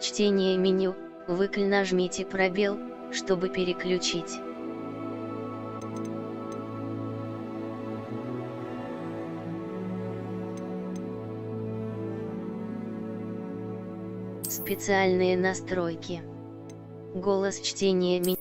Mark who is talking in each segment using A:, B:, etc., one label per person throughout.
A: Чтение меню, нажмите пробел, чтобы переключить. Специальные настройки. Голос чтения меню.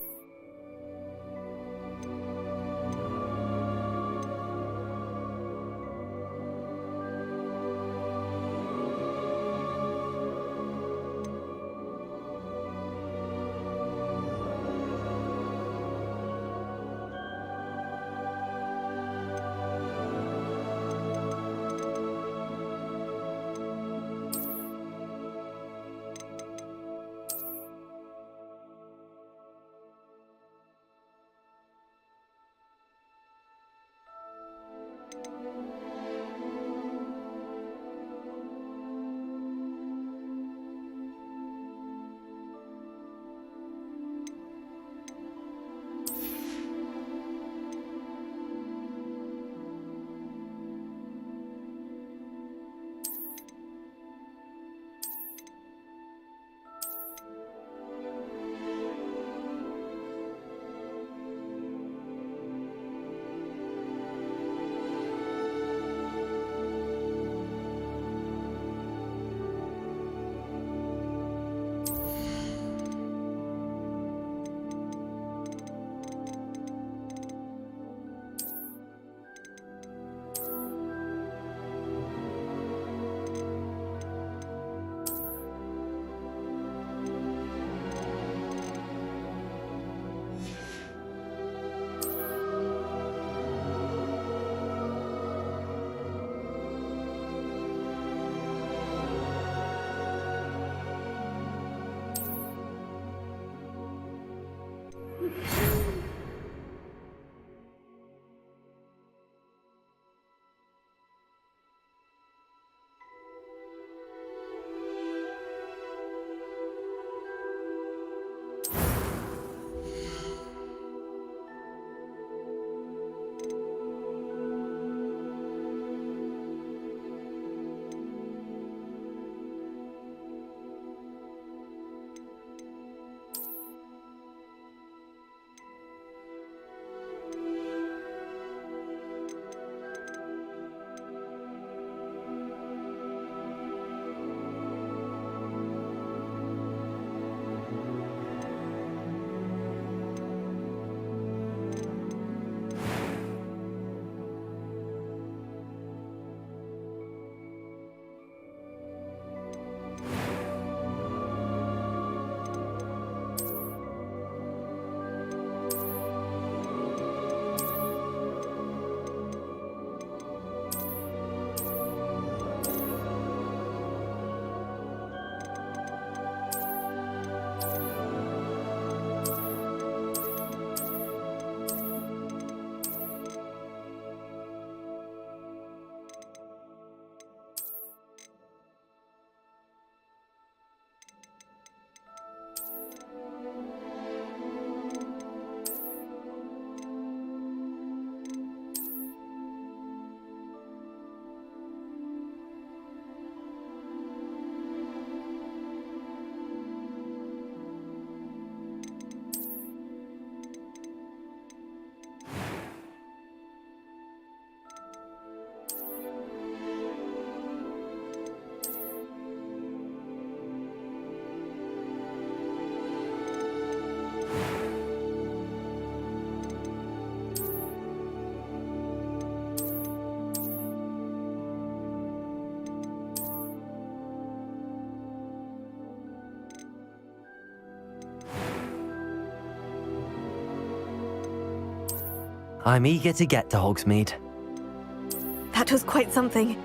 B: I'm eager to get to Hogsmeade.
C: That was quite something.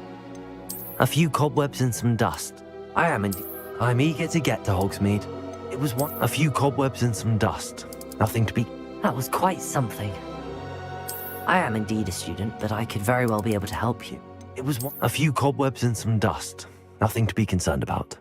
B: A few cobwebs and some dust. I am indeed. I'm eager to get to Hogsmeade. It was one. A few cobwebs and some dust. Nothing to be.
D: That was quite something. I am indeed a student, but I could very well be able to help you.
B: It was one. A few cobwebs and some dust. Nothing to be concerned about.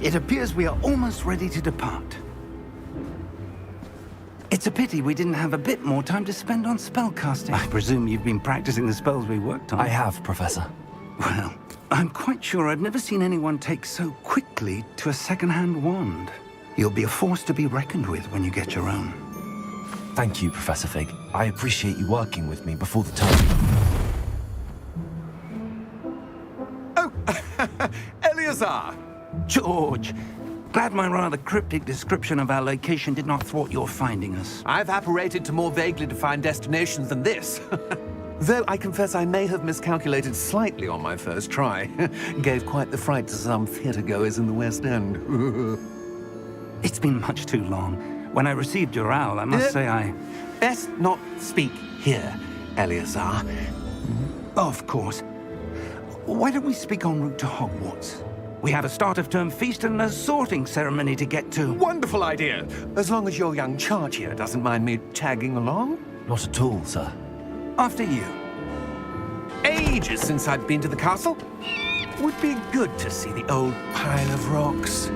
E: It appears we are almost ready to depart. It's a pity we didn't have a bit more time to spend on spellcasting. I presume you've been practicing the spells we worked on.
B: I have, Professor.
E: Well, I'm quite sure I've never seen anyone take so quickly to a second-hand wand. You'll be a force to be reckoned with when you get your own.
B: Thank you, Professor Fig. I appreciate you working with me before the term.
F: Oh, Eleazar!
E: George! Glad my rather cryptic description of our location did not thwart your finding us.
F: I've apparated to more vaguely defined destinations than this. Though I confess I may have miscalculated slightly on my first try. Gave quite the fright to some theatre-goers in the West End.
E: It's been much too long. When I received your owl, I must say I...
F: Best not speak here, Eleazar.
E: Of course. Why don't we speak en route to Hogwarts? We have a start-of-term feast and a sorting ceremony to get to.
F: Wonderful idea! As long as your young charge here doesn't mind me tagging along.
B: Not at all, sir.
E: After you.
F: Ages since I've been to the castle. Would be good to see the old pile of rocks.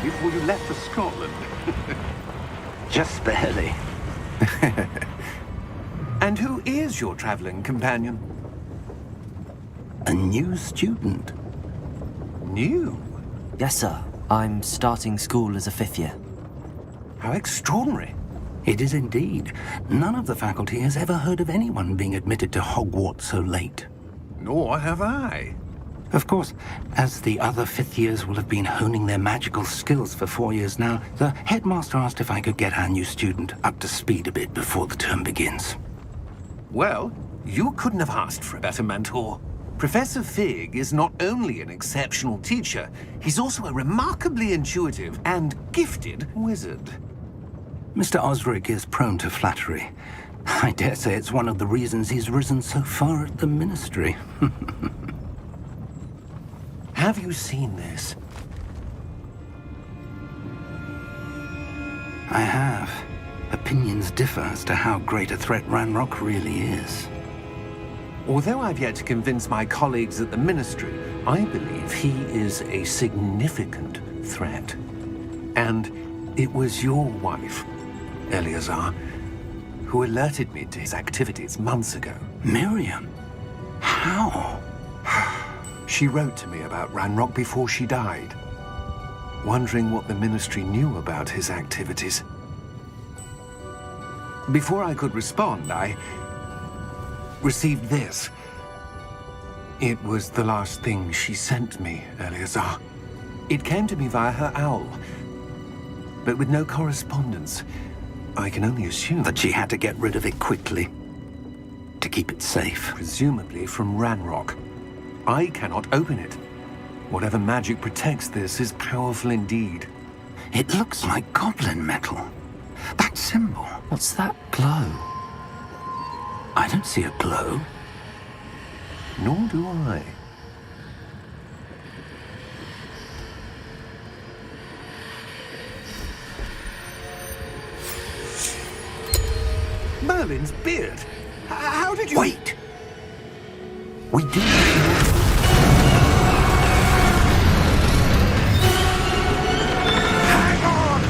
E: Before you left for Scotland. Just barely.
F: And who is your traveling companion?
E: A new student.
F: New?
B: Yes, sir. I'm starting school as a 5th year.
F: How extraordinary.
E: It is indeed. None of the faculty has ever heard of anyone being admitted to Hogwarts so late.
F: Nor have I.
E: Of course, as the other 5th years will have been honing their magical skills for 4 years now, the headmaster asked if I could get our new student up to speed a bit before the term begins.
F: Well, you couldn't have asked for a better mentor. Professor Fig is not only an exceptional teacher, he's also a remarkably intuitive and gifted wizard.
E: Mr. Osric is prone to flattery. I dare say it's one of the reasons he's risen so far at the Ministry.
F: Have you seen this?
E: I have. Opinions differ as to how great a threat Ranrock really is.
F: Although I've yet to convince my colleagues at the Ministry, I believe he is a significant threat. And it was your wife, Eleazar, who alerted me to his activities months ago.
E: Miriam? How?
F: She wrote to me about Ranrock before she died, wondering what the Ministry knew about his activities. Before I could respond, I received this. It was the last thing she sent me, Eleazar. It came to me via her owl, but with no correspondence. I can only assume
E: That she had to get rid of it quickly, to keep it safe.
F: presumably from Ranrock. I cannot open it. Whatever magic protects this is powerful indeed.
E: It looks like goblin metal. That symbol.
B: What's that glow?
E: I don't see a glow.
F: Nor do I. Merlin's beard. How did you...
E: Wait! We do...
F: Hang on!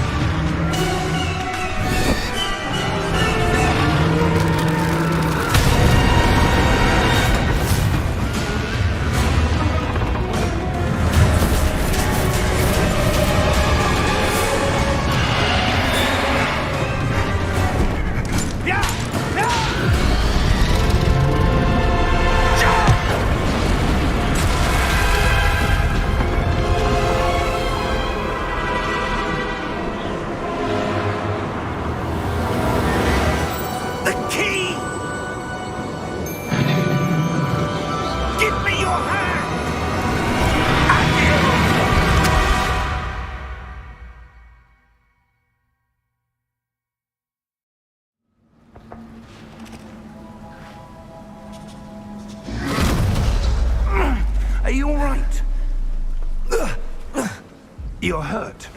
E: You're hurt.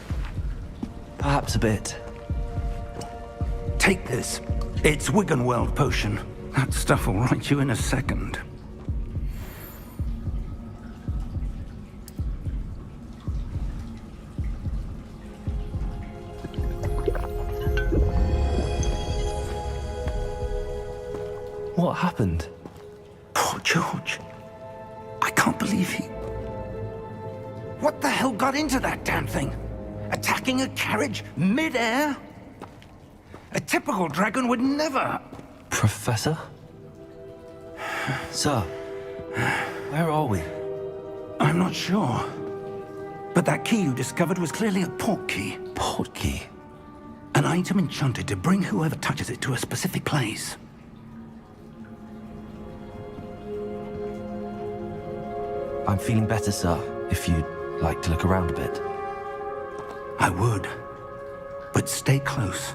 B: Perhaps a bit.
E: Take this. It's Wiggenweld potion. That stuff will right you in a second.
B: What happened?
E: Poor George. I can't believe he... What the hell got into that damn thing? Attacking a carriage mid-air? A typical dragon would never...
B: Professor? Sir, where are we?
E: I'm not sure. But that key you discovered was clearly a port key.
B: Port key?
E: An item enchanted to bring whoever touches it to a specific place.
B: I'm feeling better, sir, if you'd like to look around a bit.
E: I would. But stay close.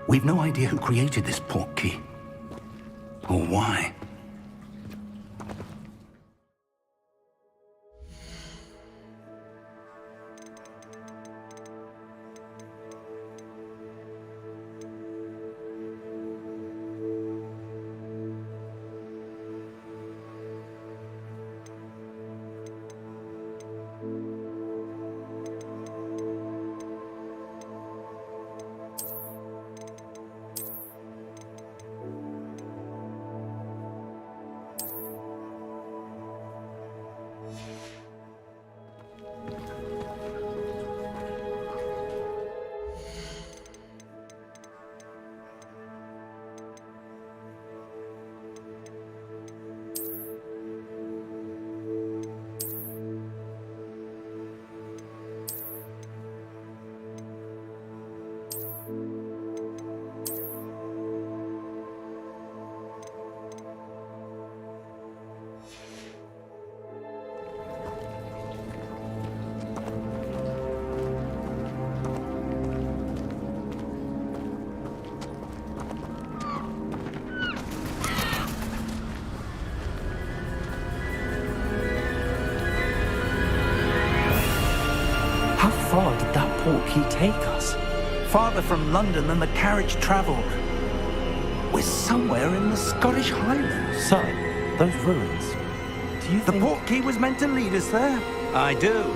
E: We've no idea who created this port key. Or why.
B: How far did that port key take us?
E: Farther from London than the carriage travelled. We're somewhere in the Scottish Highlands.
B: Sir, those ruins. Do you
E: The
B: think...
E: port key was meant to lead us there? I do.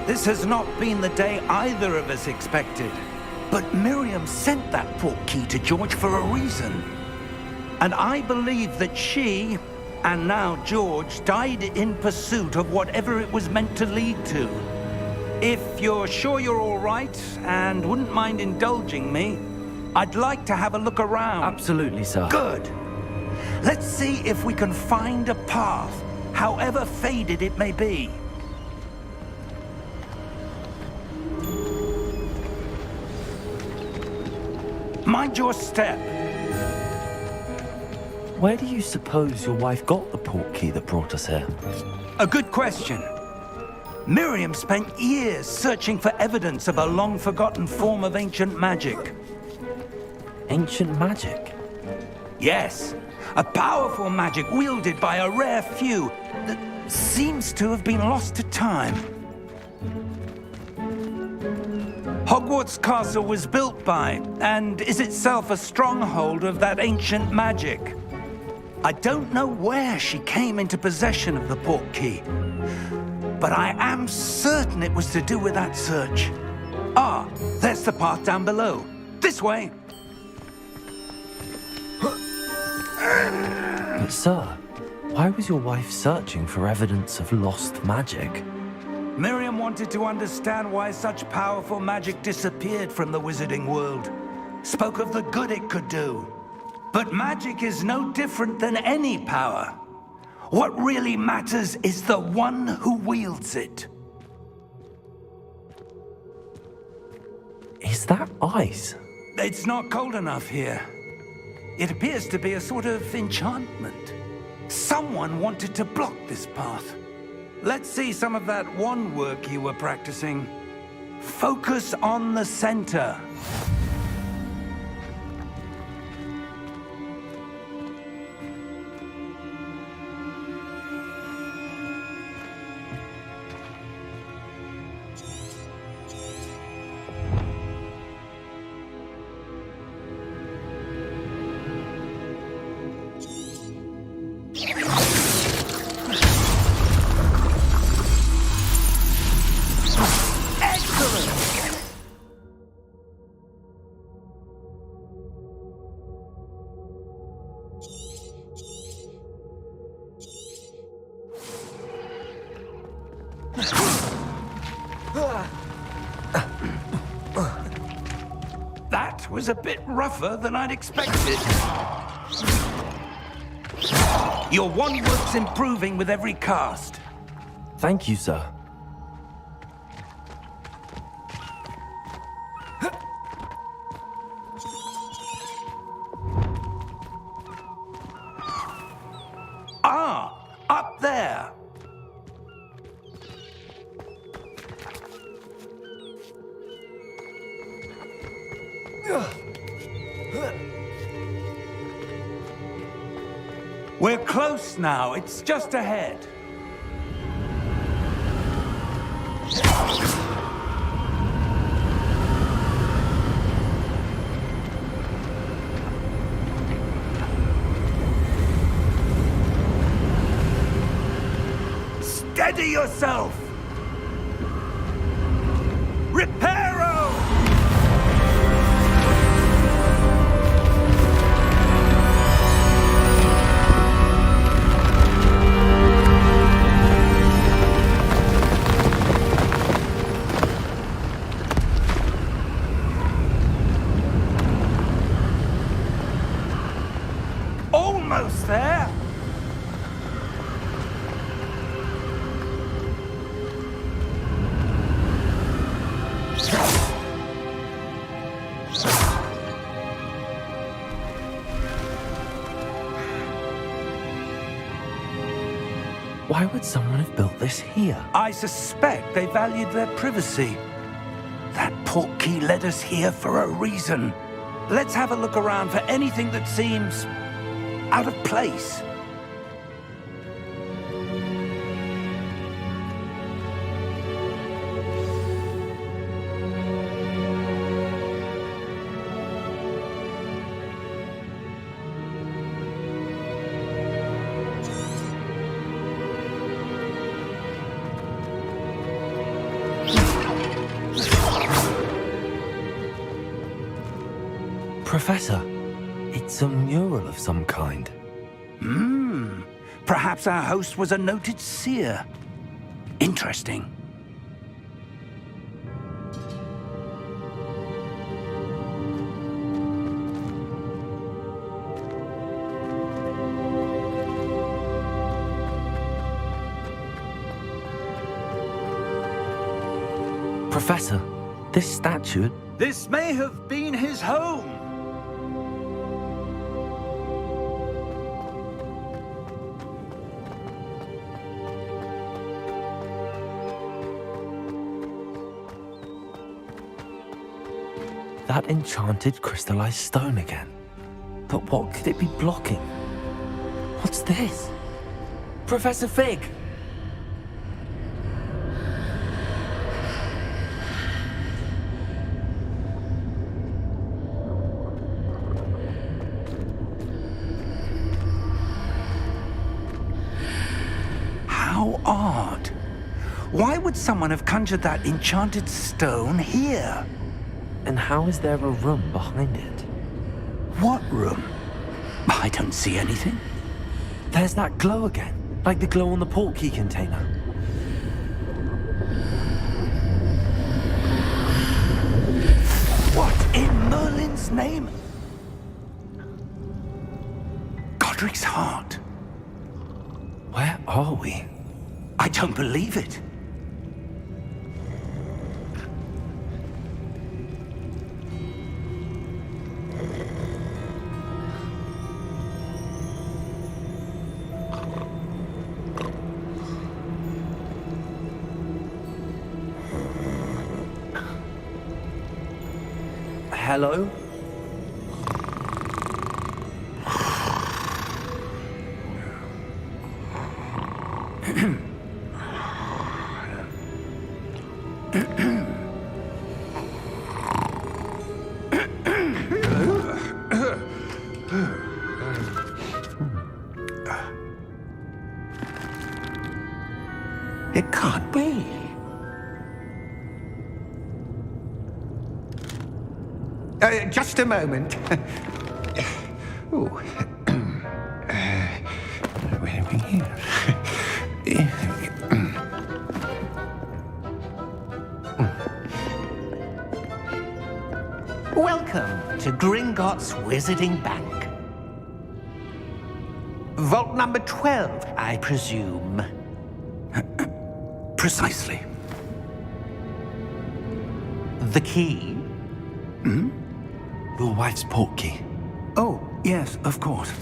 E: This has not been the day either of us expected. But Miriam sent that port key to George for a reason. And I believe that she, and now George, died in pursuit of whatever it was meant to lead to. If you're sure you're all right, and wouldn't mind indulging me, I'd like to have a look around.
B: Absolutely, sir.
E: Good. Let's see if we can find a path, however faded it may be. Mind your step.
B: Where do you suppose your wife got the port key that brought us here?
E: A good question. Miriam spent years searching for evidence of a long-forgotten form of ancient magic.
B: Ancient magic?
E: Yes, a powerful magic wielded by a rare few that seems to have been lost to time. Hogwarts Castle was built by, and is itself a stronghold of that ancient magic. I don't know where she came into possession of the port key, but I am certain it was to do with that search. Ah, there's the path down below. This way.
B: But sir, why was your wife searching for evidence of lost magic?
E: Miriam wanted to understand why such powerful magic disappeared from the wizarding world. Spoke of the good it could do. But magic is no different than any power. What really matters is the one who wields it.
B: Is that ice?
E: It's not cold enough here. It appears to be a sort of enchantment. Someone wanted to block this path. Let's see some of that wand work you were practicing. Focus on the center. was a bit rougher than I'd expected. Your wand-work's improving with every cast.
B: Thank you, sir.
E: Ah, up there. We're close now. It's just ahead. Steady yourself! Reparo! Almost there!
B: Why would someone have built this here?
E: I suspect they valued their privacy. That portkey led us here for a reason. Let's have a look around for anything that seems out of place.
B: Professor, it's a mural of some kind.
E: Perhaps our host was a noted seer. Interesting.
B: Professor, this statue...
E: This may have been his home.
B: That enchanted crystallized stone again. But what could it be blocking? What's this? Professor Fig!
E: How odd. Why would someone have conjured that enchanted stone here?
B: And how is there a room behind it?
E: What room? I don't see anything.
B: There's that glow again, like the glow on the portkey container.
E: What in Merlin's name? Godric's heart.
B: Where are we?
E: I don't believe it.
B: Hello?
E: It can't be. Just a moment. Oh. Where are we here?
F: Welcome to Gringotts Wizarding Bank. Vault number 12, I presume.
E: Precisely.
F: The key?
B: Your wife's portkey.
E: Oh, yes, of course.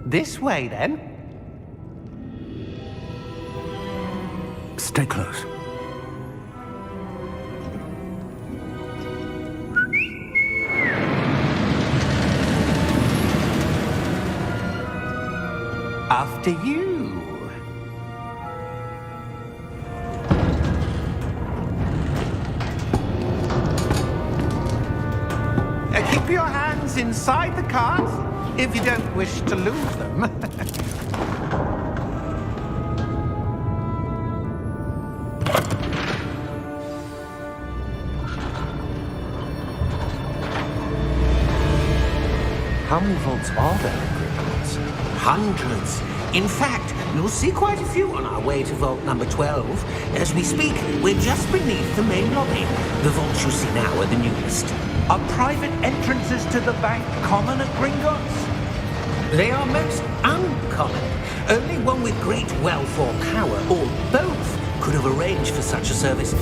F: This way, then.
E: Stay close.
F: After you. Keep your hands inside the cart if you don't wish to lose them.
B: How many vaults are there in Gringotts?
F: Hundreds. In fact, you'll see quite a few on our way to vault number 12. As we speak, we're just beneath the main lobby. The vaults you see now are the newest.
E: Are private entrances to the bank common at Gringotts?
F: They are most uncommon. Only one with great wealth or power, or both, could have arranged for such a service.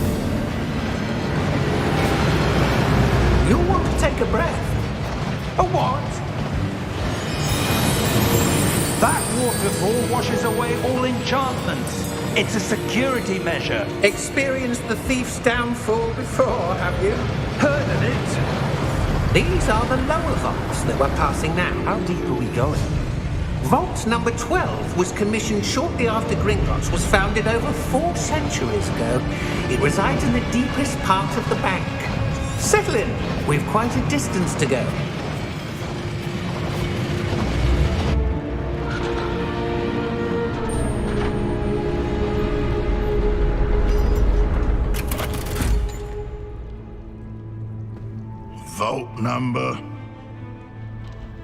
F: You'll want to take a breath. A what?
E: That waterfall washes away all enchantments. It's a security measure.
F: Experienced the thief's downfall before, have you?
E: Heard of it?
F: These are the lower vaults that we're passing now.
B: How deep are we going?
F: Vault number 12 was commissioned shortly after Gringotts was founded over 4 centuries ago. It resides in the deepest part of the bank. Settle in. We've quite a distance to go.
G: Vault number?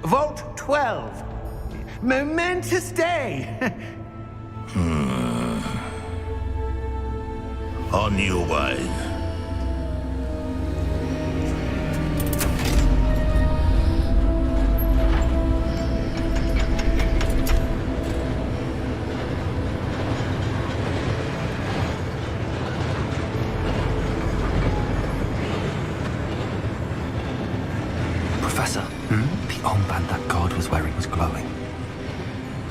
F: Vault 12. Momentous day.
G: On your way.
B: Professor, the armband that guard was wearing was glowing.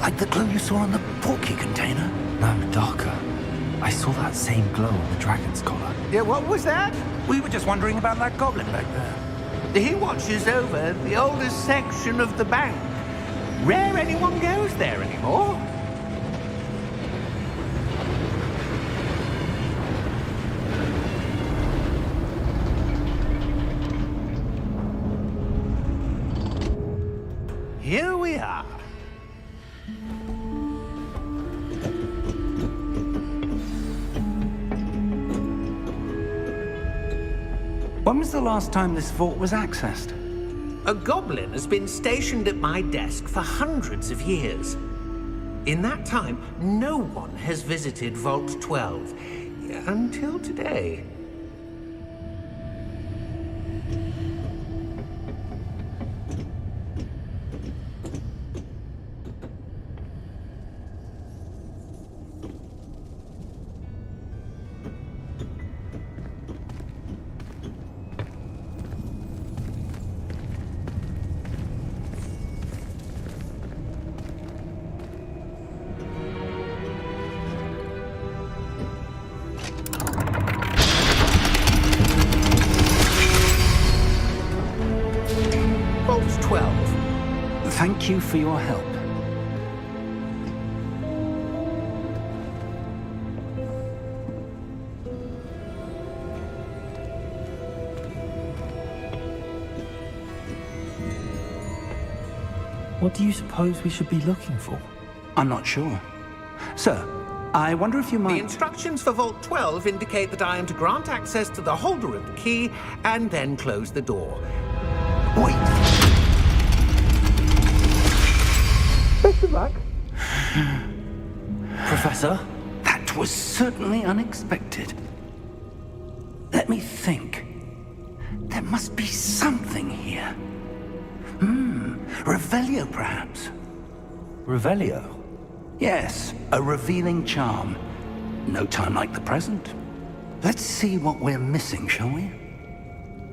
E: Like the glow you saw on the portkey container?
B: No, darker. I saw that same glow on the dragon's collar.
F: Yeah, what was that?
E: We were just wondering about that goblin back there.
F: He watches over the oldest section of the bank. Rare anyone goes there anymore. Here we are.
E: When was the last time this vault was accessed?
F: A goblin has been stationed at my desk for hundreds of years. In that time, no one has visited Vault 12 until today. Vault 12.
E: Thank you for your help.
B: What do you suppose we should be looking for?
E: I'm not sure. Sir, I wonder if you
F: The
E: might...
F: instructions for Vault 12 indicate that I am to grant access to the holder of the key and then close the door.
E: Wait!
F: Best of luck.
B: Professor?
E: That was certainly unexpected. Let me think. There must be something here. Revelio, perhaps?
B: Revelio?
E: Yes, a revealing charm. No time like the present. Let's see what we're missing, shall we?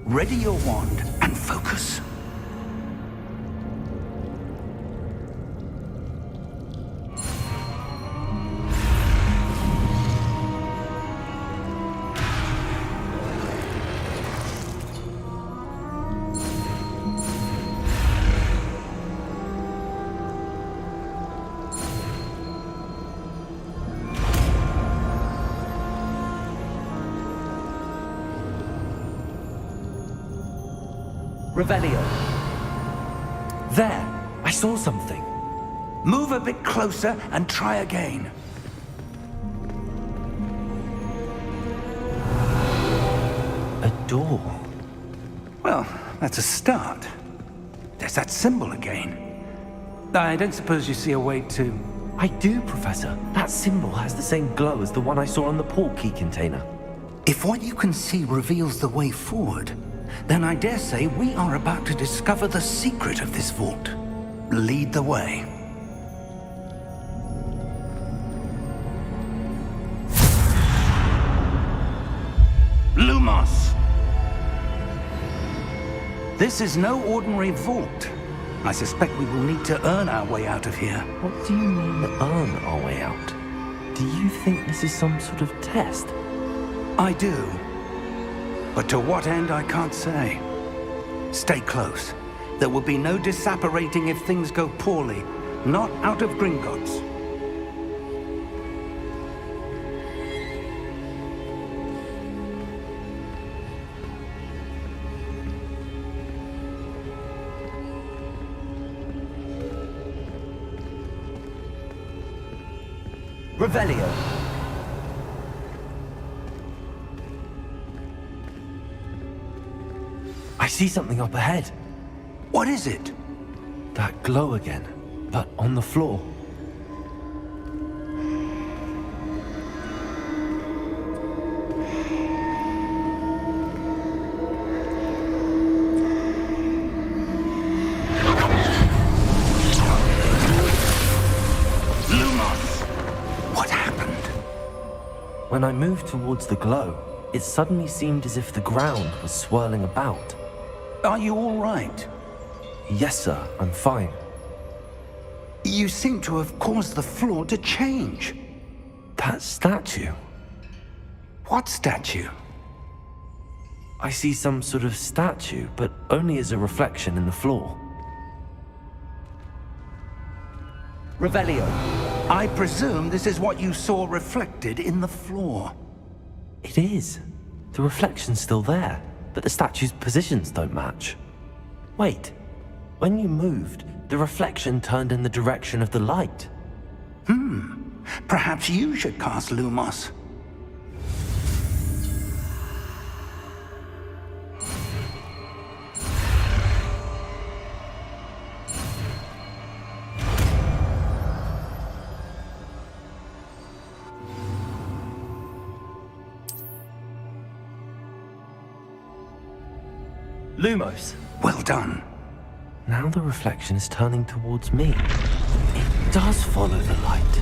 E: Ready your wand and focus.
B: Revelio. There! I saw something.
E: Move a bit closer and try again.
B: A door.
E: Well, that's a start. There's that symbol again. I don't suppose you see a way to...
B: I do, Professor. That symbol has the same glow as the one I saw on the portkey container.
E: If what you can see reveals the way forward, then I dare say we are about to discover the secret of this vault. Lead the way. Lumos! This is no ordinary vault. I suspect we will need to earn our way out of here.
B: What do you mean, earn our way out? Do you think this is some sort of test?
E: I do. But to what end, I can't say. Stay close. There will be no disapparating if things go poorly. Not out of Gringotts.
B: Revelio. I see something up ahead.
E: What is it?
B: That glow again, but on the floor.
E: Lumos! What happened?
B: When I moved towards the glow, it suddenly seemed as if the ground was swirling about.
E: Are you all right?
B: Yes, sir, I'm fine.
E: You seem to have caused the floor to change.
B: That statue.
E: What statue?
B: I see some sort of statue, but only as a reflection in the floor. Revelio.
E: I presume this is what you saw reflected in the floor.
B: It is. The reflection's still there, but the statue's positions don't match. Wait. When you moved, the reflection turned in the direction of the light.
E: Perhaps you should cast Lumos.
B: Lumos.
E: Well done.
B: Now the reflection is turning towards me. It does follow the light.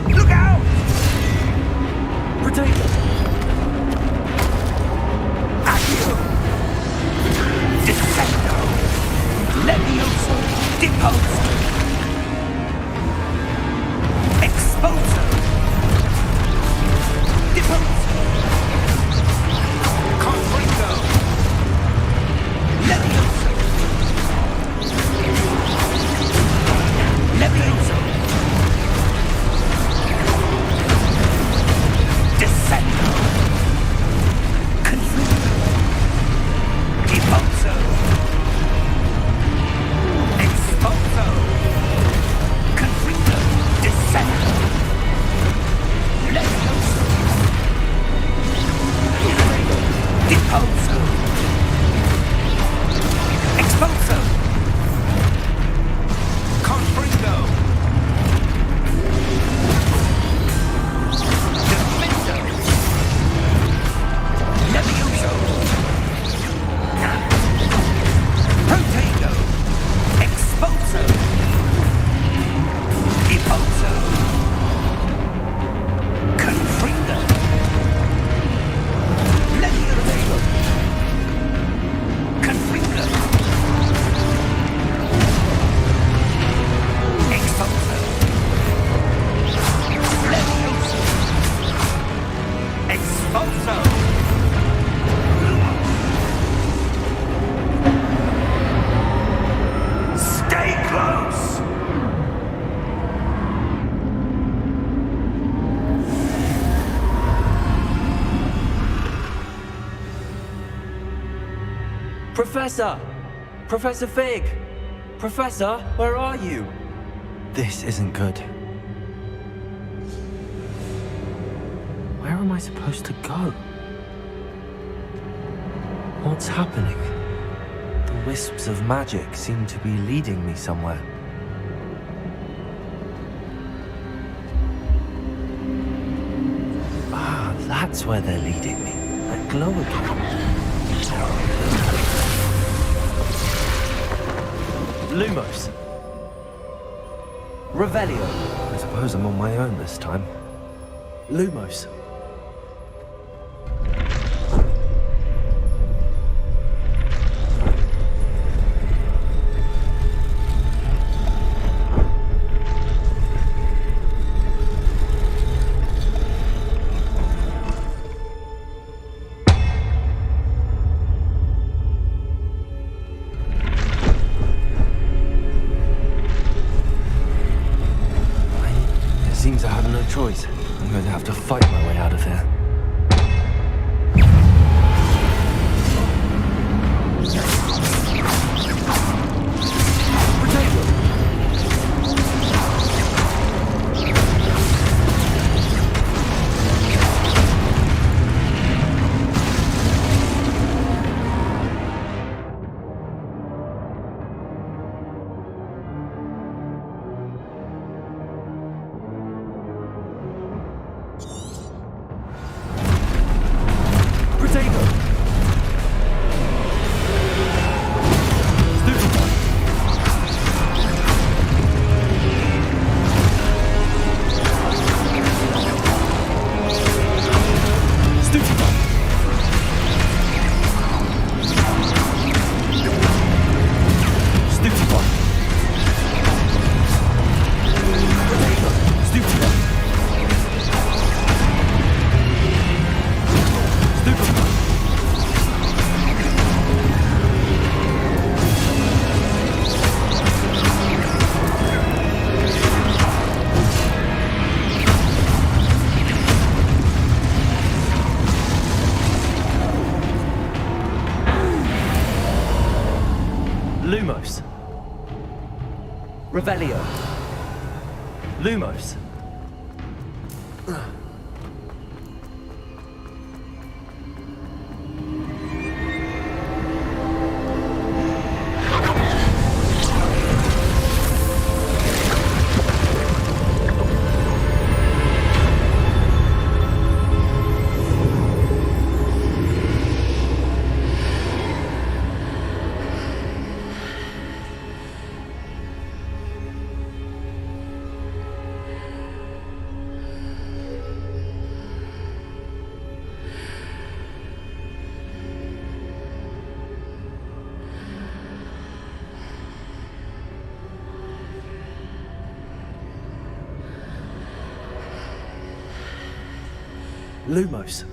E: Look out!
B: Protect us!
E: Accio! Descendo! Levioso! Depost! Exposo! Depost! Confringo! Levioso! Levioso! Descendo! Confringo! Deposo! Exposo! Confringo! Descendo! Levioso! Deposo!
B: Professor! Professor Fig! Professor, where are you? This isn't good. Where am I supposed to go? What's happening? The wisps of magic seem to be leading me somewhere. Ah, that's where they're leading me. That glow again. Lumos. Revelio. I suppose I'm on my own this time. Lumos. Seems I have no choice. I'm going to have to fight my way out of here. Lumos. Revelio. Lumos. Lumos.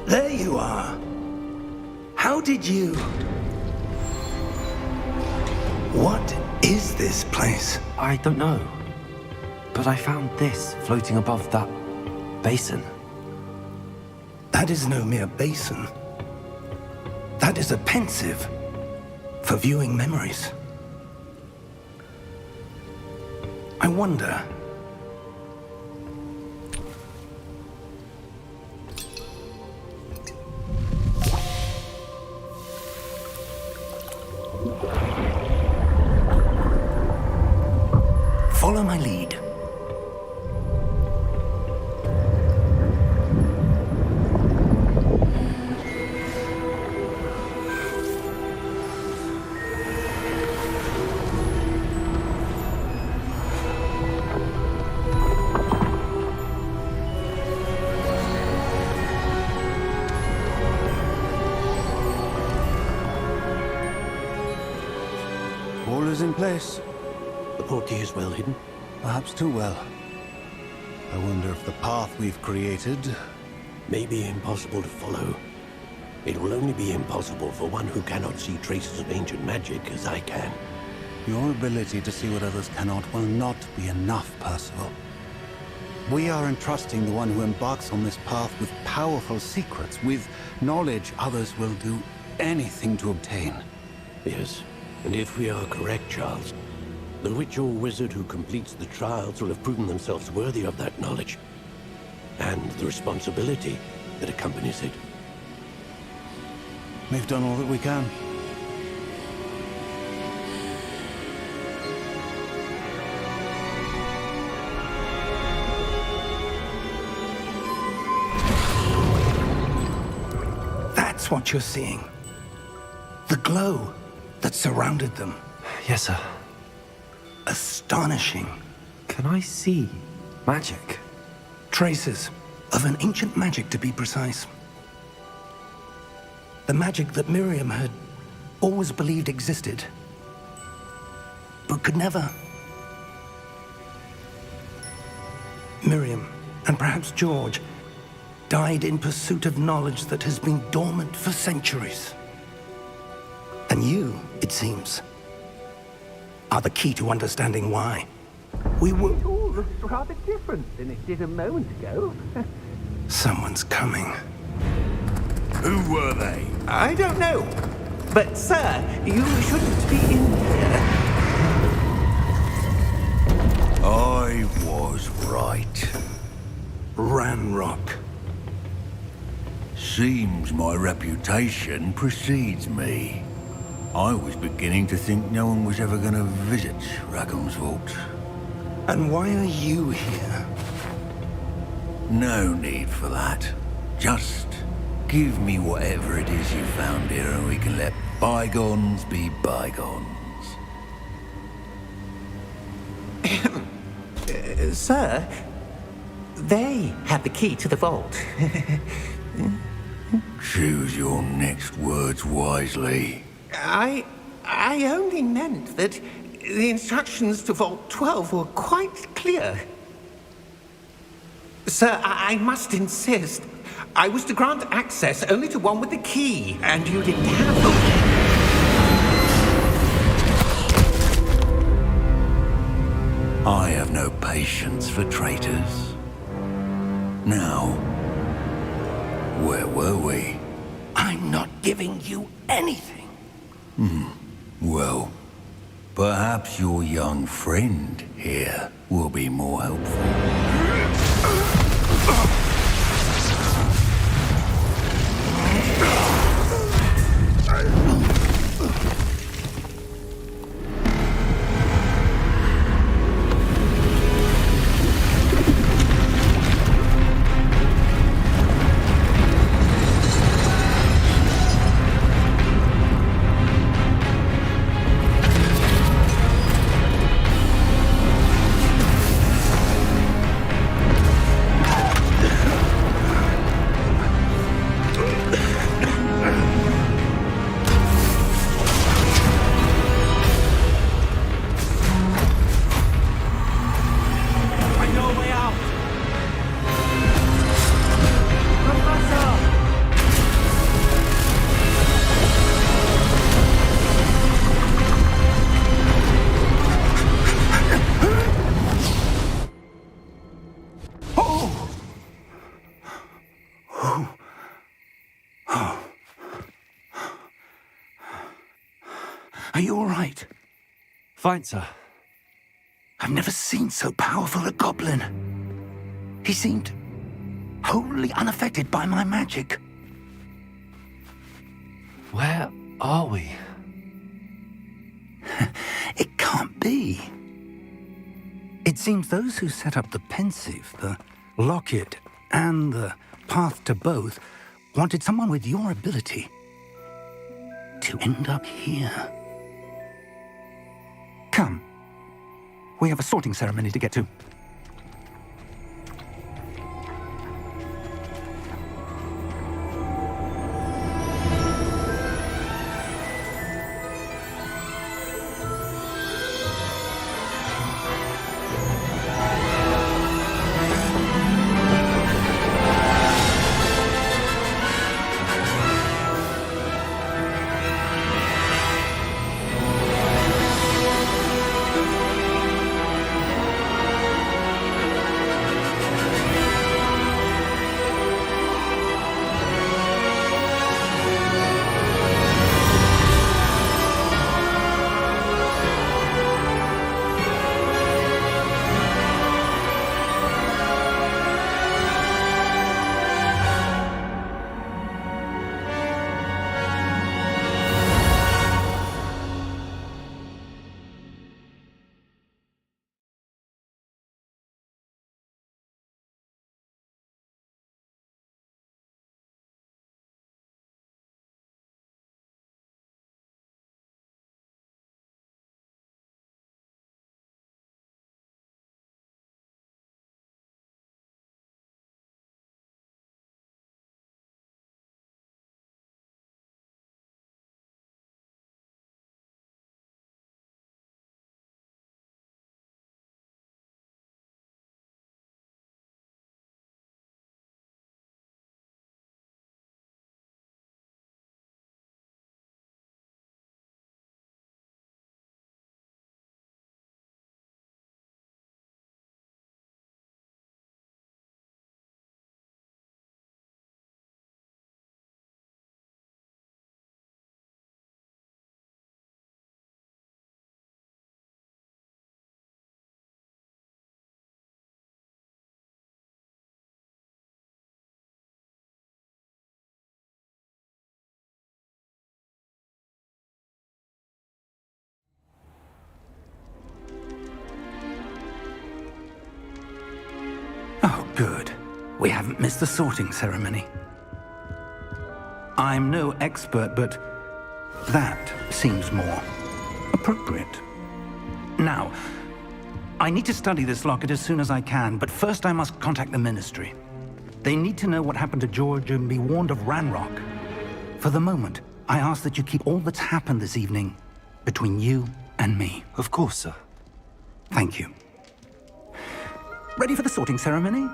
E: There you are. How did you... What is this place?
B: I don't know. But I found this floating above that basin.
E: That is no mere basin. That is a pensive for viewing memories. I wonder... Follow my lead.
H: place.
I: The portkey is well hidden?
H: Perhaps too well. I wonder if the path we've created...
I: may be impossible to follow. It will only be impossible for one who cannot see traces of ancient magic as I can.
H: Your ability to see what others cannot will not be enough, Percival. We are entrusting the one who embarks on this path with powerful secrets, with knowledge others will do anything to obtain.
I: Yes, and if we are correct, Charles, the witch or wizard who completes the trials will have proven themselves worthy of that knowledge, and the responsibility that accompanies it.
H: We've done all that we can.
E: That's what you're seeing. The glow that surrounded them.
B: Yes, sir.
E: Astonishing.
B: Can I see magic?
E: Traces of an ancient magic, to be precise. The magic that Miriam had always believed existed, but could never. Miriam, and perhaps George, died in pursuit of knowledge that has been dormant for centuries. And you, it seems, are the key to understanding why. We were...
J: It all looks rather different than it did a moment ago.
E: Someone's coming. Who were they?
J: I don't know. But, sir, you shouldn't be in here.
E: I was right. Ranrock.
K: Seems my reputation precedes me. I was beginning to think no one was ever going to visit Rackham's vault.
E: And why are you here?
K: No need for that. Just give me whatever it is you found here and we can let bygones be bygones.
J: Sir, they have the key to the vault.
K: Choose your next words wisely.
J: I only meant that the instructions to Vault 12 were quite clear. Sir, I must insist. I was to grant access only to one with the key, and you didn't have them.
K: I have no patience for traitors. Now, where were we?
E: I'm not giving you anything.
K: Well, perhaps your young friend here will be more helpful.
E: Are you all right?
B: Fine, sir.
E: I've never seen so powerful a goblin. He seemed wholly unaffected by my magic.
B: Where are we?
E: It can't be. It seems those who set up the Pensieve, the Locket, and the Path to Both wanted someone with your ability to end up here. Come. We have a sorting ceremony to get to. Good. We haven't missed the sorting ceremony. I'm no expert, but that seems more appropriate. Now, I need to study this locket as soon as I can, but first I must contact the Ministry. They need to know what happened to George and be warned of Ranrock. For the moment, I ask that you keep all that's happened this evening between you and me.
B: Of course, sir.
E: Thank you. Ready for the sorting ceremony?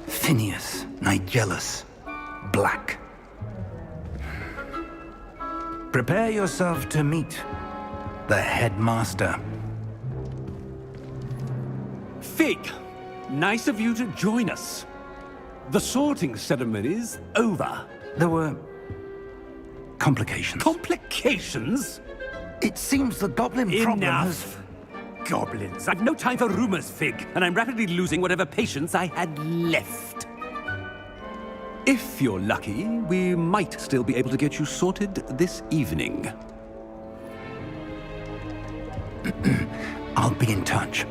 E: Phineas Nigellus Black. Prepare yourself to meet the headmaster.
F: Fig, nice of you to join us. The sorting ceremony's over.
E: There were complications.
F: Complications?
E: It seems the goblin problem has...
F: Enough! Goblins. I've no time for rumors, Fig, and I'm rapidly losing whatever patience I had left. If you're lucky, we might still be able to get you sorted this evening.
E: I'll be in touch.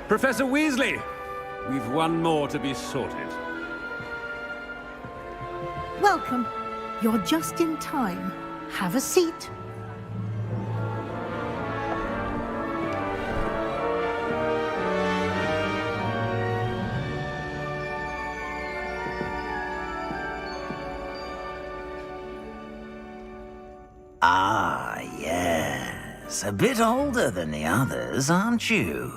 F: Professor Weasley, we've one more to be sorted.
L: Welcome. You're just in time. Have a seat.
M: Ah, yes. A bit older than the others, aren't you?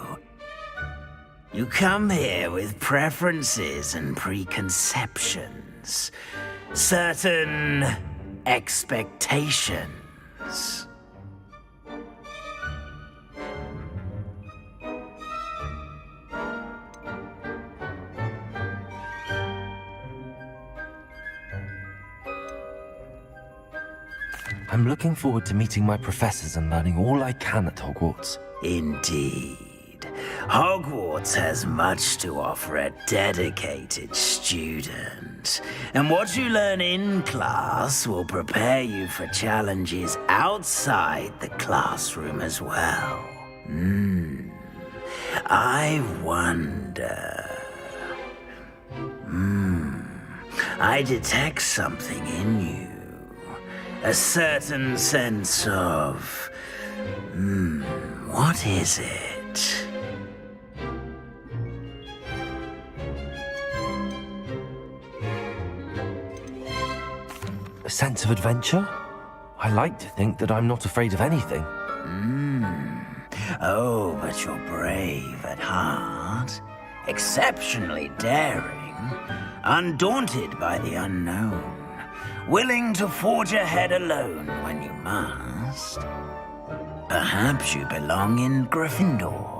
M: You come here with preferences and preconceptions. Certain expectations.
B: I'm looking forward to meeting my professors and learning all I can at Hogwarts.
M: Indeed. Hogwarts has much to offer a dedicated student. And what you learn in class will prepare you for challenges outside the classroom as well. I wonder... I detect something in you. A certain sense of... what is it?
B: A sense of adventure? I like to think that I'm not afraid of anything.
M: Oh, but you're brave at heart. Exceptionally daring. Undaunted by the unknown. Willing to forge ahead alone when you must. Perhaps you belong in Gryffindor.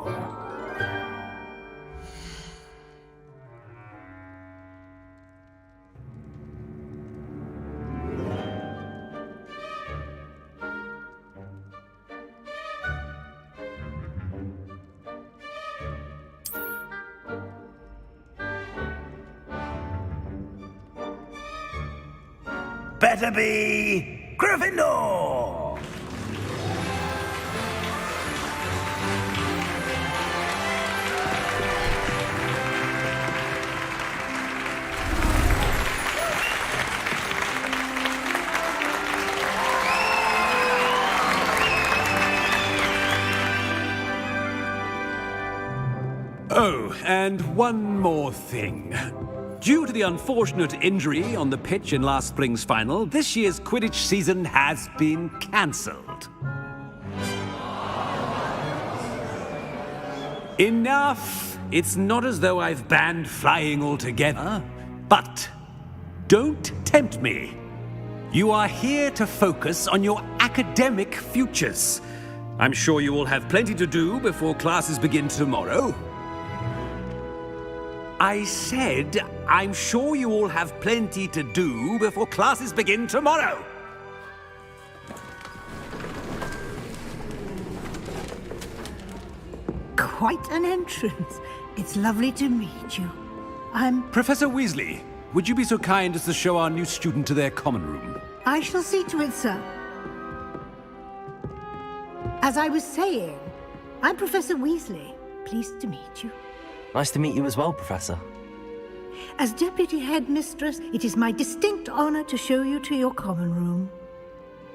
M: Better be Gryffindor!
F: Oh, and one more thing. Due to the unfortunate injury on the pitch in last spring's final, this year's Quidditch season has been cancelled. Enough! It's not as though I've banned flying altogether, but don't tempt me. You are here to focus on your academic futures.
N: I'm sure you all have plenty to do before classes begin tomorrow. I said, I'm sure you all have plenty to do before classes begin tomorrow.
L: Quite an entrance. It's lovely to meet you. I'm...
N: Professor Weasley, would you be so kind as to show our new student to their common room?
L: I shall see to it, sir. As I was saying, I'm Professor Weasley. Pleased to meet you.
B: Nice to meet you as well, Professor.
L: As Deputy Headmistress, it is my distinct honor to show you to your common room.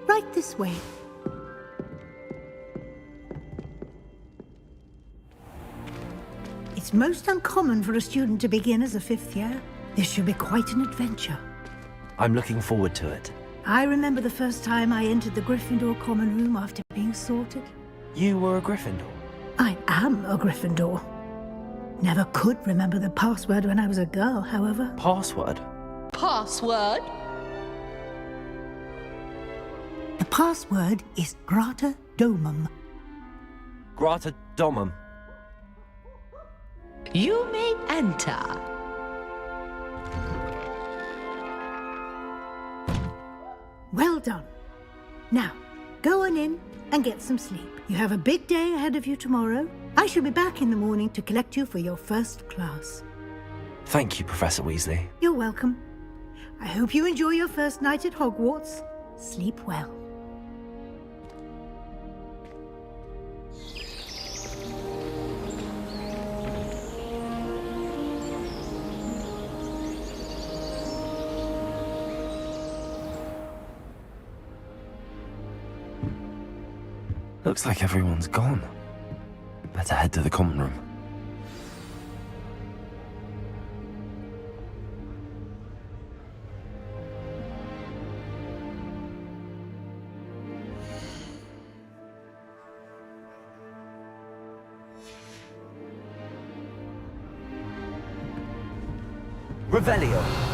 L: Right this way. It's most uncommon for a student to begin as a 5th year. This should be quite an adventure.
B: I'm looking forward to it.
L: I remember the first time I entered the Gryffindor common room after being sorted.
B: You were a Gryffindor?
L: I am a Gryffindor. Never could remember the password when I was a girl, however.
B: Password?
O: Password?
L: The password is Grata Domum.
B: Grata Domum.
O: You may enter.
L: Well done. Now, go on in and get some sleep. You have a big day ahead of you tomorrow. I shall be back in the morning to collect you for your first class.
B: Thank you, Professor Weasley.
L: You're welcome. I hope you enjoy your first night at Hogwarts. Sleep well.
B: Looks like everyone's gone. Better head to the common room. Revelio.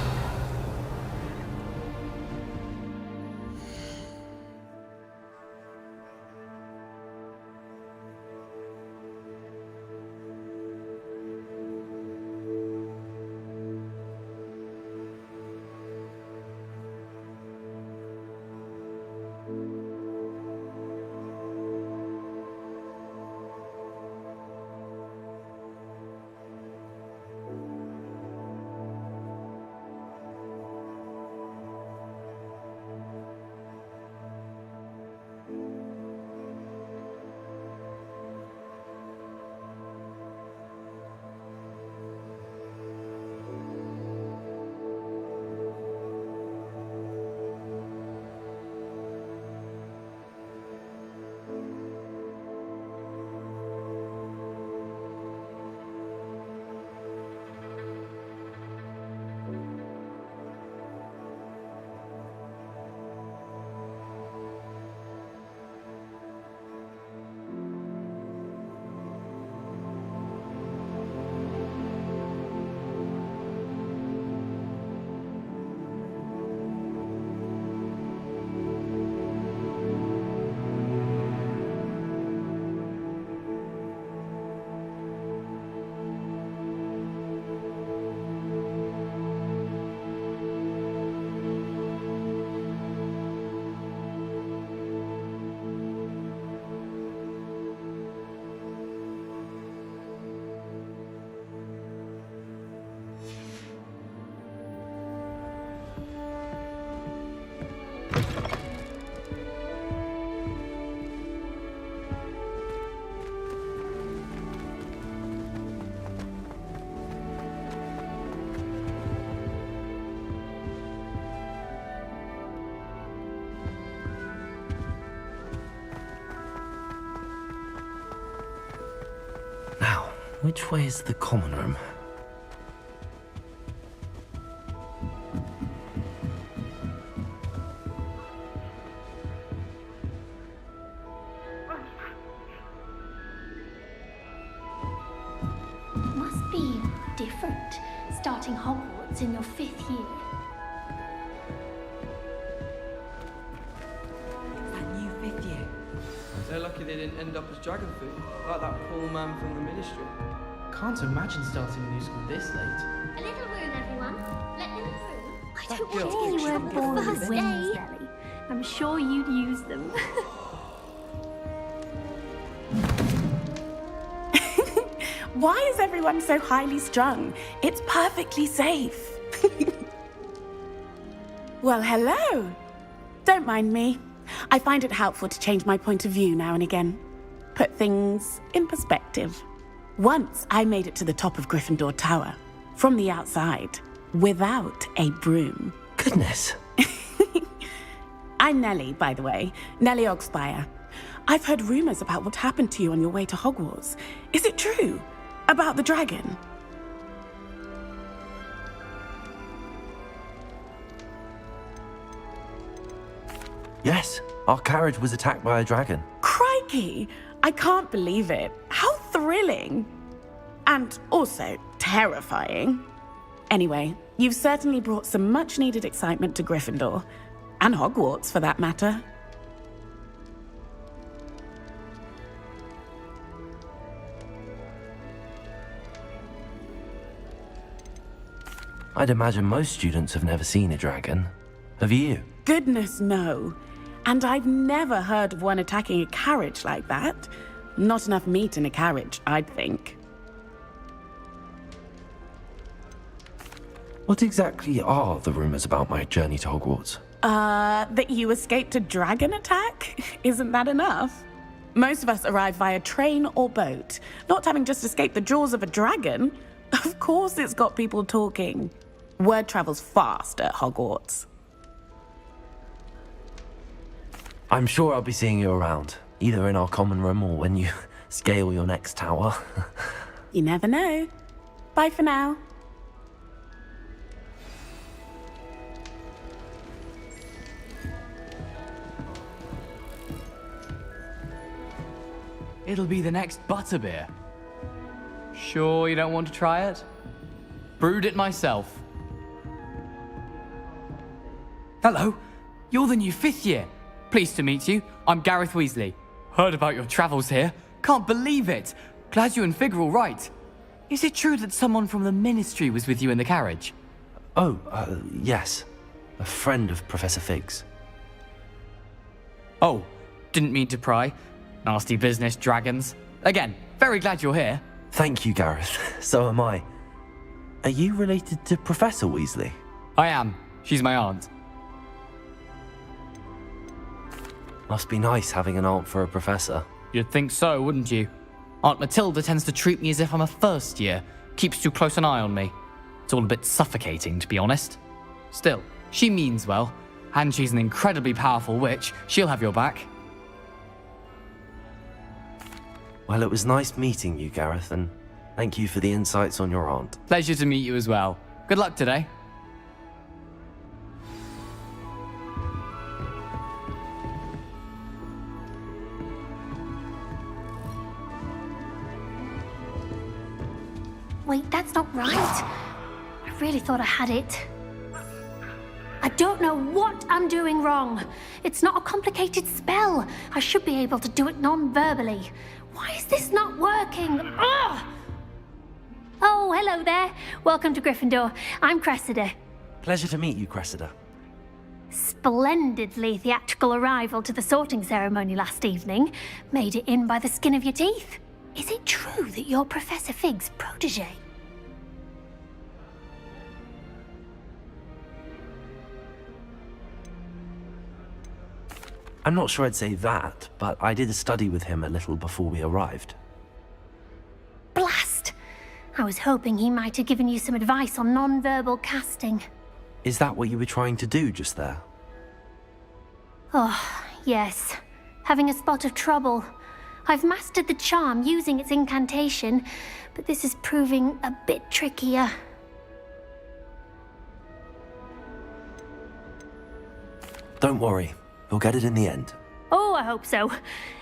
B: Which way is the common room?
P: Must be different, starting Hogwarts in your 5th year.
Q: That new 5th year. They're lucky they didn't end up as dragon food, like that poor man from the ministry.
R: Can't imagine starting a new school this late.
P: A little room, everyone. Let them through.
Q: I
P: don't want you were born with wings, Nelly. I'm sure you'd use them.
S: Why is everyone so highly strung? It's perfectly safe. Well, hello. Don't mind me. I find it helpful to change my point of view now and again. Put things in perspective. Once I made it to the top of Gryffindor Tower, from the outside, without a broom.
B: Goodness.
S: I'm Nellie, by the way. Nellie Ogspire. I've heard rumors about what happened to you on your way to Hogwarts. Is it true? About the dragon?
B: Yes, our carriage was attacked by a dragon.
S: Crikey! I can't believe it. How thrilling! And also terrifying. Anyway, you've certainly brought some much-needed excitement to Gryffindor. And Hogwarts, for that matter.
B: I'd imagine most students have never seen a dragon. Have you?
S: Goodness, no. And I've never heard of one attacking a carriage like that. Not enough meat in a carriage, I'd think.
B: What exactly are the rumors about my journey to Hogwarts?
S: That you escaped a dragon attack? Isn't that enough? Most of us arrive via train or boat, not having just escaped the jaws of a dragon. Of course it's got people talking. Word travels fast at Hogwarts.
B: I'm sure I'll be seeing you around, either in our common room or when you scale your next tower.
S: You never know. Bye for now.
R: It'll be the next butterbeer. Sure you don't want to try it? Brewed it myself. Hello, you're the new 5th year. Pleased to meet you. I'm Gareth Weasley. Heard about your travels here. Can't believe it. Glad you and Fig are all right. Is it true that someone from the Ministry was with you in the carriage?
B: Oh, yes. A friend of Professor Fig's.
R: Oh, didn't mean to pry. Nasty business, dragons. Again, very glad you're here.
B: Thank you, Gareth. So am I. Are you related to Professor Weasley?
R: I am. She's my aunt.
B: Must be nice having an aunt for a professor.
R: You'd think so, wouldn't you? Aunt Matilda tends to treat me as if I'm a first year. Keeps too close an eye on me. It's all a bit suffocating, to be honest. Still, she means well. And she's an incredibly powerful witch. She'll have your back.
B: Well, it was nice meeting you, Gareth, and thank you for the insights on your aunt.
R: Pleasure to meet you as well. Good luck today.
P: Wait, that's not right. I really thought I had it. I don't know what I'm doing wrong. It's not a complicated spell. I should be able to do it non-verbally. Why is this not working? Ugh! Oh, hello there. Welcome to Gryffindor. I'm Cressida.
B: Pleasure to meet you, Cressida.
P: Splendidly theatrical arrival to the sorting ceremony last evening. Made it in by the skin of your teeth. Is it true that you're Professor Fig's protege?
B: I'm not sure I'd say that, but I did study with him a little before we arrived.
P: Blast! I was hoping he might have given you some advice on non-verbal casting.
B: Is that what you were trying to do just there?
P: Oh, yes. Having a spot of trouble. I've mastered the charm using its incantation, but this is proving a bit trickier.
B: Don't worry, you'll get it in the end.
P: Oh, I hope so.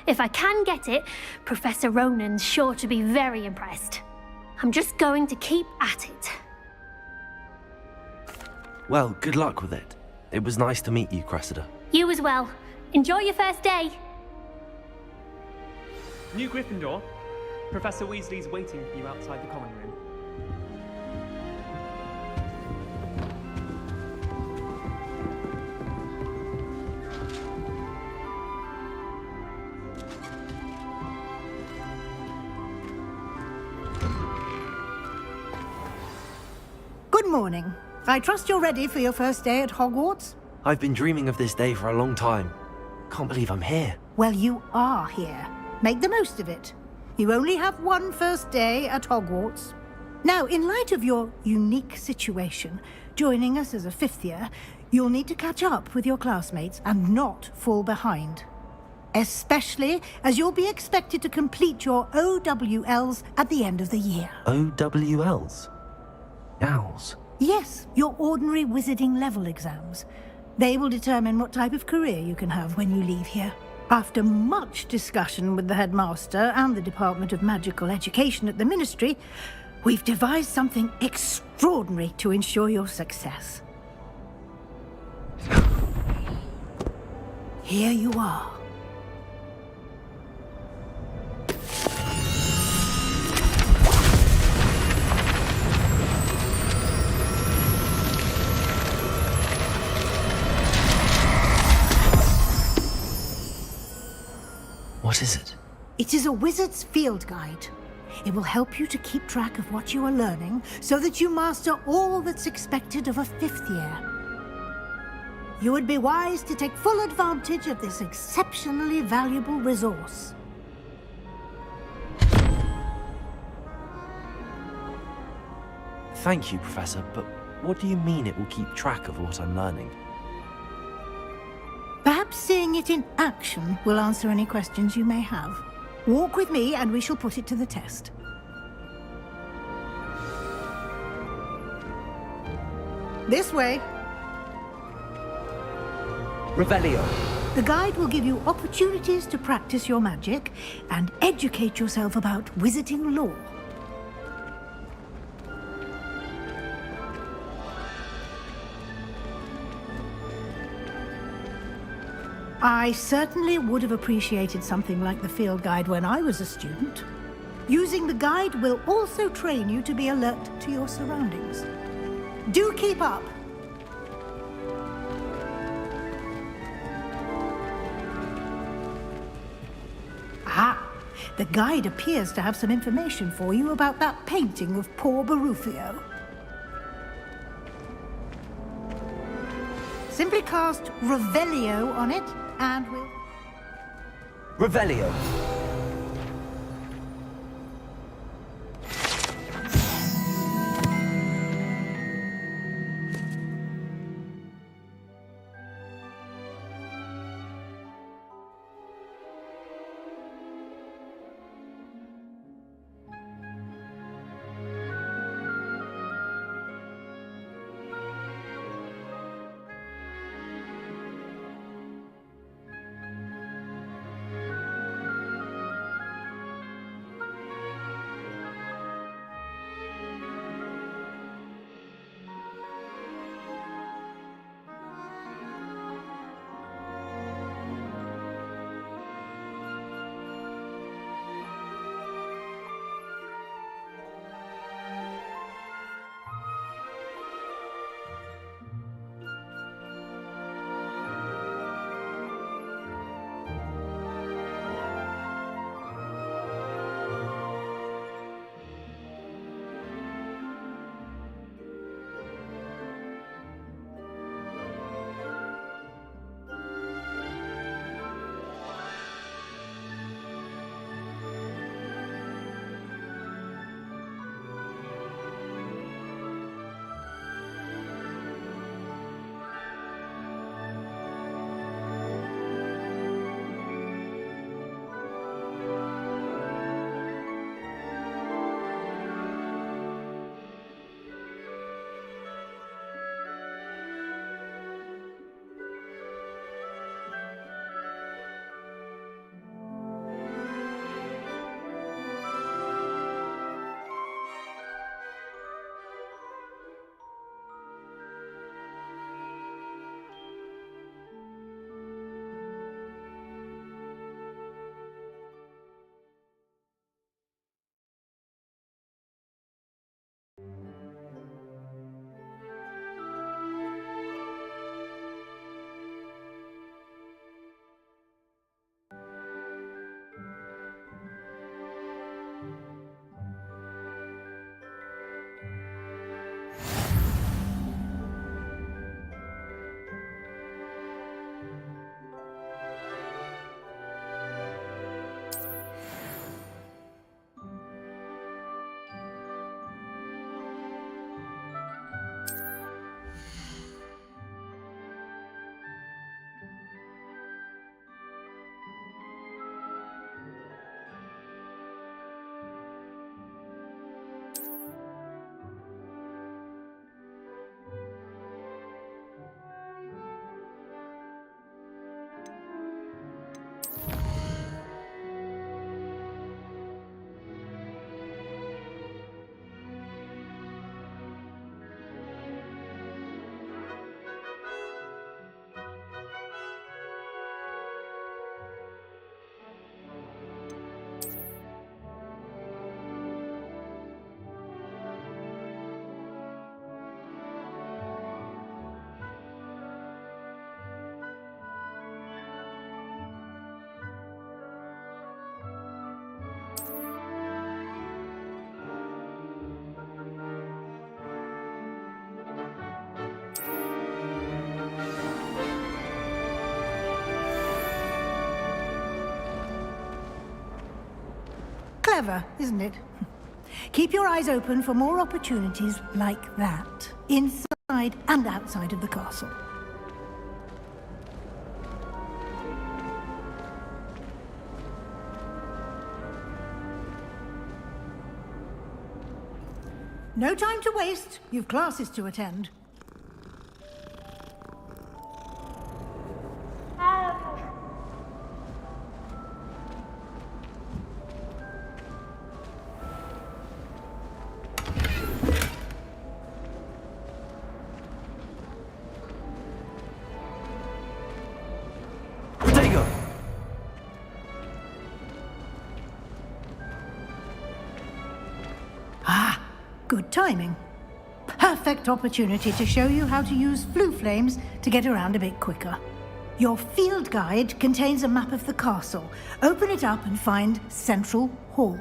P: If I can get it, Professor Ronan's sure to be very impressed. I'm just going to keep at it.
B: Well, good luck with it. It was nice to meet you, Cressida.
P: You as well. Enjoy your first day.
T: New Gryffindor. Professor Weasley's waiting for you outside the common room.
L: Good morning. I trust you're ready for your first day at Hogwarts?
B: I've been dreaming of this day for a long time. Can't believe I'm here.
L: Well, you are here. Make the most of it. You only have one first day at Hogwarts. Now, in light of your unique situation, joining us as a fifth year, you'll need to catch up with your classmates and not fall behind. Especially as you'll be expected to complete your OWLs at the end of the year.
B: OWLs? Owls?
L: Yes, your ordinary wizarding level exams. They will determine what type of career you can have when you leave here. After much discussion with the headmaster and the Department of Magical Education at the Ministry, we've devised something extraordinary to ensure your success. Here you are.
B: What is it?
L: It is a wizard's field guide. It will help you to keep track of what you are learning so that you master all that's expected of a fifth year. You would be wise to take full advantage of this exceptionally valuable resource.
B: Thank you, Professor, but what do you mean it will keep track of what I'm learning?
L: Perhaps seeing it in action will answer any questions you may have. Walk with me and we shall put it to the test. This way.
N: Revelio.
L: The guide will give you opportunities to practice your magic and educate yourself about wizarding lore. I certainly would have appreciated something like the field guide when I was a student. Using the guide will also train you to be alert to your surroundings. Do keep up! Ah, the guide appears to have some information for you about that painting of poor Barufio. Simply cast Revelio on it, and we'll...
N: Revelio.
L: Clever, isn't it? Keep your eyes open for more opportunities like that, inside and outside of the castle. No time to waste. You've classes to attend. Good timing. Perfect opportunity to show you how to use flue flames to get around a bit quicker. Your field guide contains a map of the castle. Open it up and find Central Hall.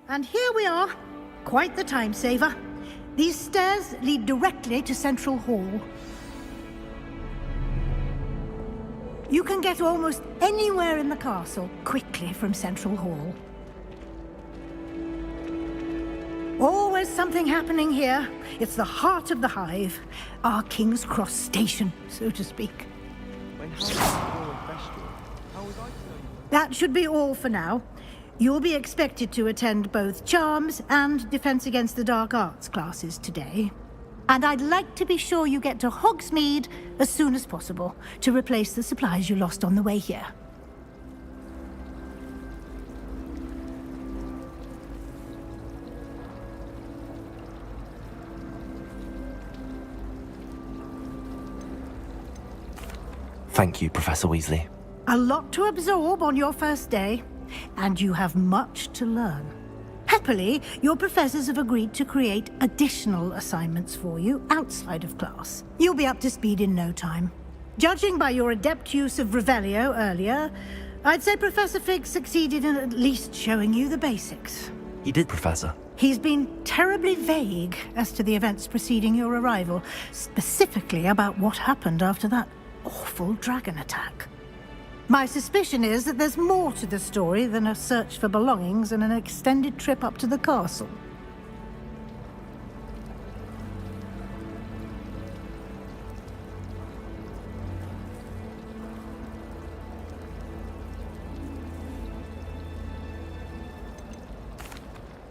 L: And here we are. Quite the time saver. These stairs lead directly to Central Hall. You can get almost anywhere in the castle quickly from Central Hall. Always something happening here. It's the heart of the Hive. Our King's Cross station, so to speak. That should be all for now. You'll be expected to attend both Charms and Defense Against the Dark Arts classes today. And I'd like to be sure you get to Hogsmeade as soon as possible to replace the supplies you lost on the way here.
B: Thank you, Professor Weasley.
L: A lot to absorb on your first day, and you have much to learn. Happily, your professors have agreed to create additional assignments for you outside of class. You'll be up to speed in no time. Judging by your adept use of Revelio earlier, I'd say Professor Fig succeeded in at least showing you the basics.
B: He did, Professor.
L: He's been terribly vague as to the events preceding your arrival, specifically about what happened after that awful dragon attack. My suspicion is that there's more to the story than a search for belongings and an extended trip up to the castle.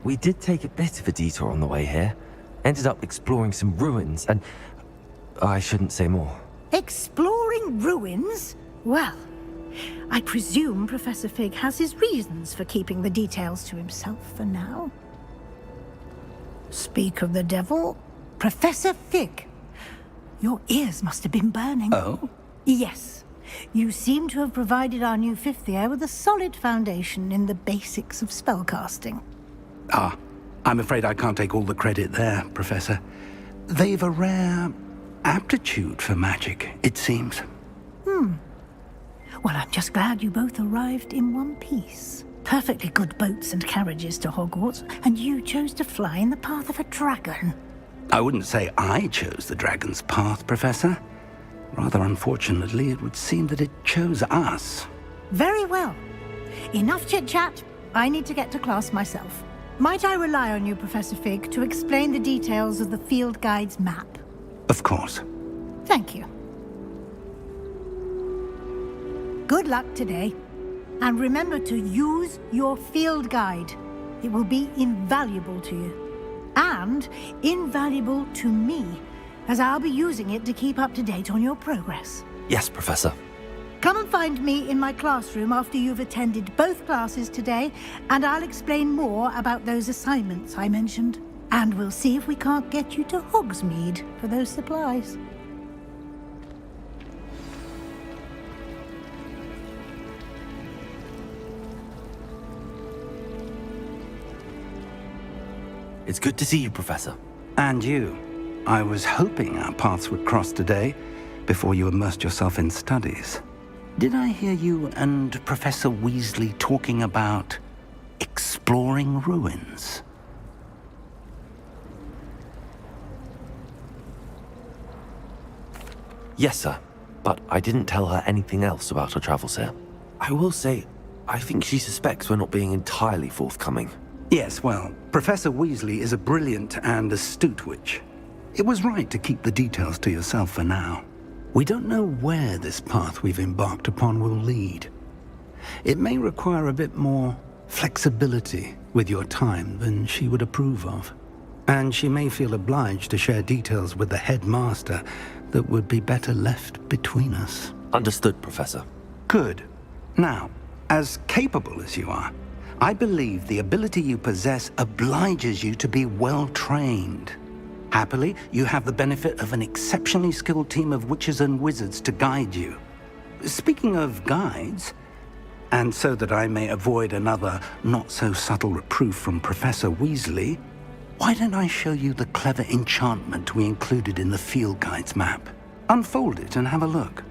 B: We did take a bit of a detour on the way here. Ended up exploring some ruins and... I shouldn't say more.
L: Exploring ruins? Well, I presume Professor Fig has his reasons for keeping the details to himself for now. Speak of the devil, Professor Fig. Your ears must have been burning.
E: Oh?
L: Yes. You seem to have provided our new fifth year with a solid foundation in the basics of spellcasting.
E: Ah, I'm afraid I can't take all the credit there, Professor. They've a rare aptitude for magic, it seems.
L: Well, I'm just glad you both arrived in one piece. Perfectly good boats and carriages to Hogwarts, and you chose to fly in the path of a dragon.
E: I wouldn't say I chose the dragon's path, Professor. Rather unfortunately, it would seem that it chose us.
L: Very well. Enough chit-chat. I need to get to class myself. Might I rely on you, Professor Fig, to explain the details of the field guide's map?
E: Of course.
L: Thank you. Good luck today. And remember to use your field guide. It will be invaluable to you. And invaluable to me, as I'll be using it to keep up to date on your progress.
B: Yes, Professor.
L: Come and find me in my classroom after you've attended both classes today, and I'll explain more about those assignments I mentioned. And we'll see if we can't get you to Hogsmeade for those supplies.
B: It's good to see you, Professor.
E: And you. I was hoping our paths would cross today, before you immersed yourself in studies. Did I hear you and Professor Weasley talking about exploring ruins?
B: Yes, sir. But I didn't tell her anything else about our travels here. I will say, I think she suspects we're not being entirely forthcoming.
E: Yes, well, Professor Weasley is a brilliant and astute witch. It was right to keep the details to yourself for now. We don't know where this path we've embarked upon will lead. It may require a bit more flexibility with your time than she would approve of. And she may feel obliged to share details with the headmaster that would be better left between us.
B: Understood, Professor.
E: Good. Now, as capable as you are, I believe the ability you possess obliges you to be well trained. Happily, you have the benefit of an exceptionally skilled team of witches and wizards to guide you. Speaking of guides, and so that I may avoid another not-so-subtle reproof from Professor Weasley, why don't I show you the clever enchantment we included in the field guide's map? Unfold it and have a look.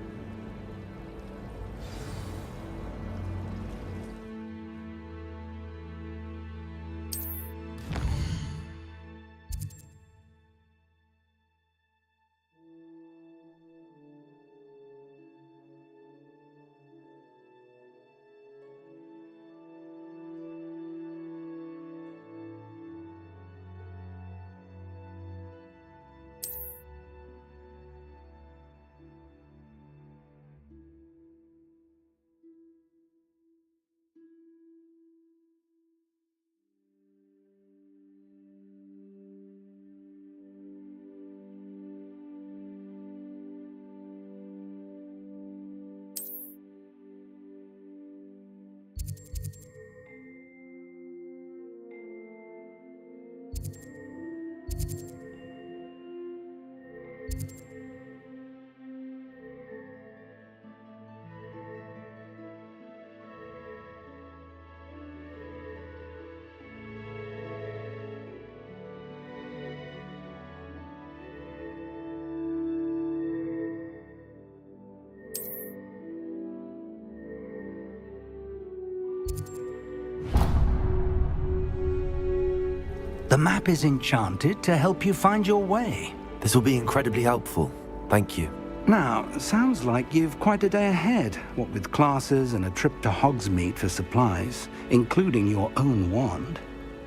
M: The map is enchanted to help you find your way.
B: This will be incredibly helpful. Thank you.
E: Now, sounds like you've quite a day ahead, what with classes and a trip to Hogsmeade for supplies, including your own wand.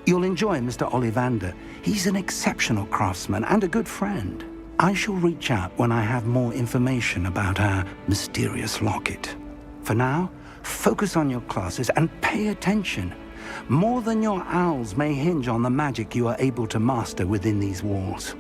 E: You'll enjoy Mr. Ollivander. He's an exceptional craftsman and a good friend. I shall reach out when I have more information about our mysterious locket. For now, focus on your classes and pay attention. More than your owls may hinge on the magic you are able to master within these walls.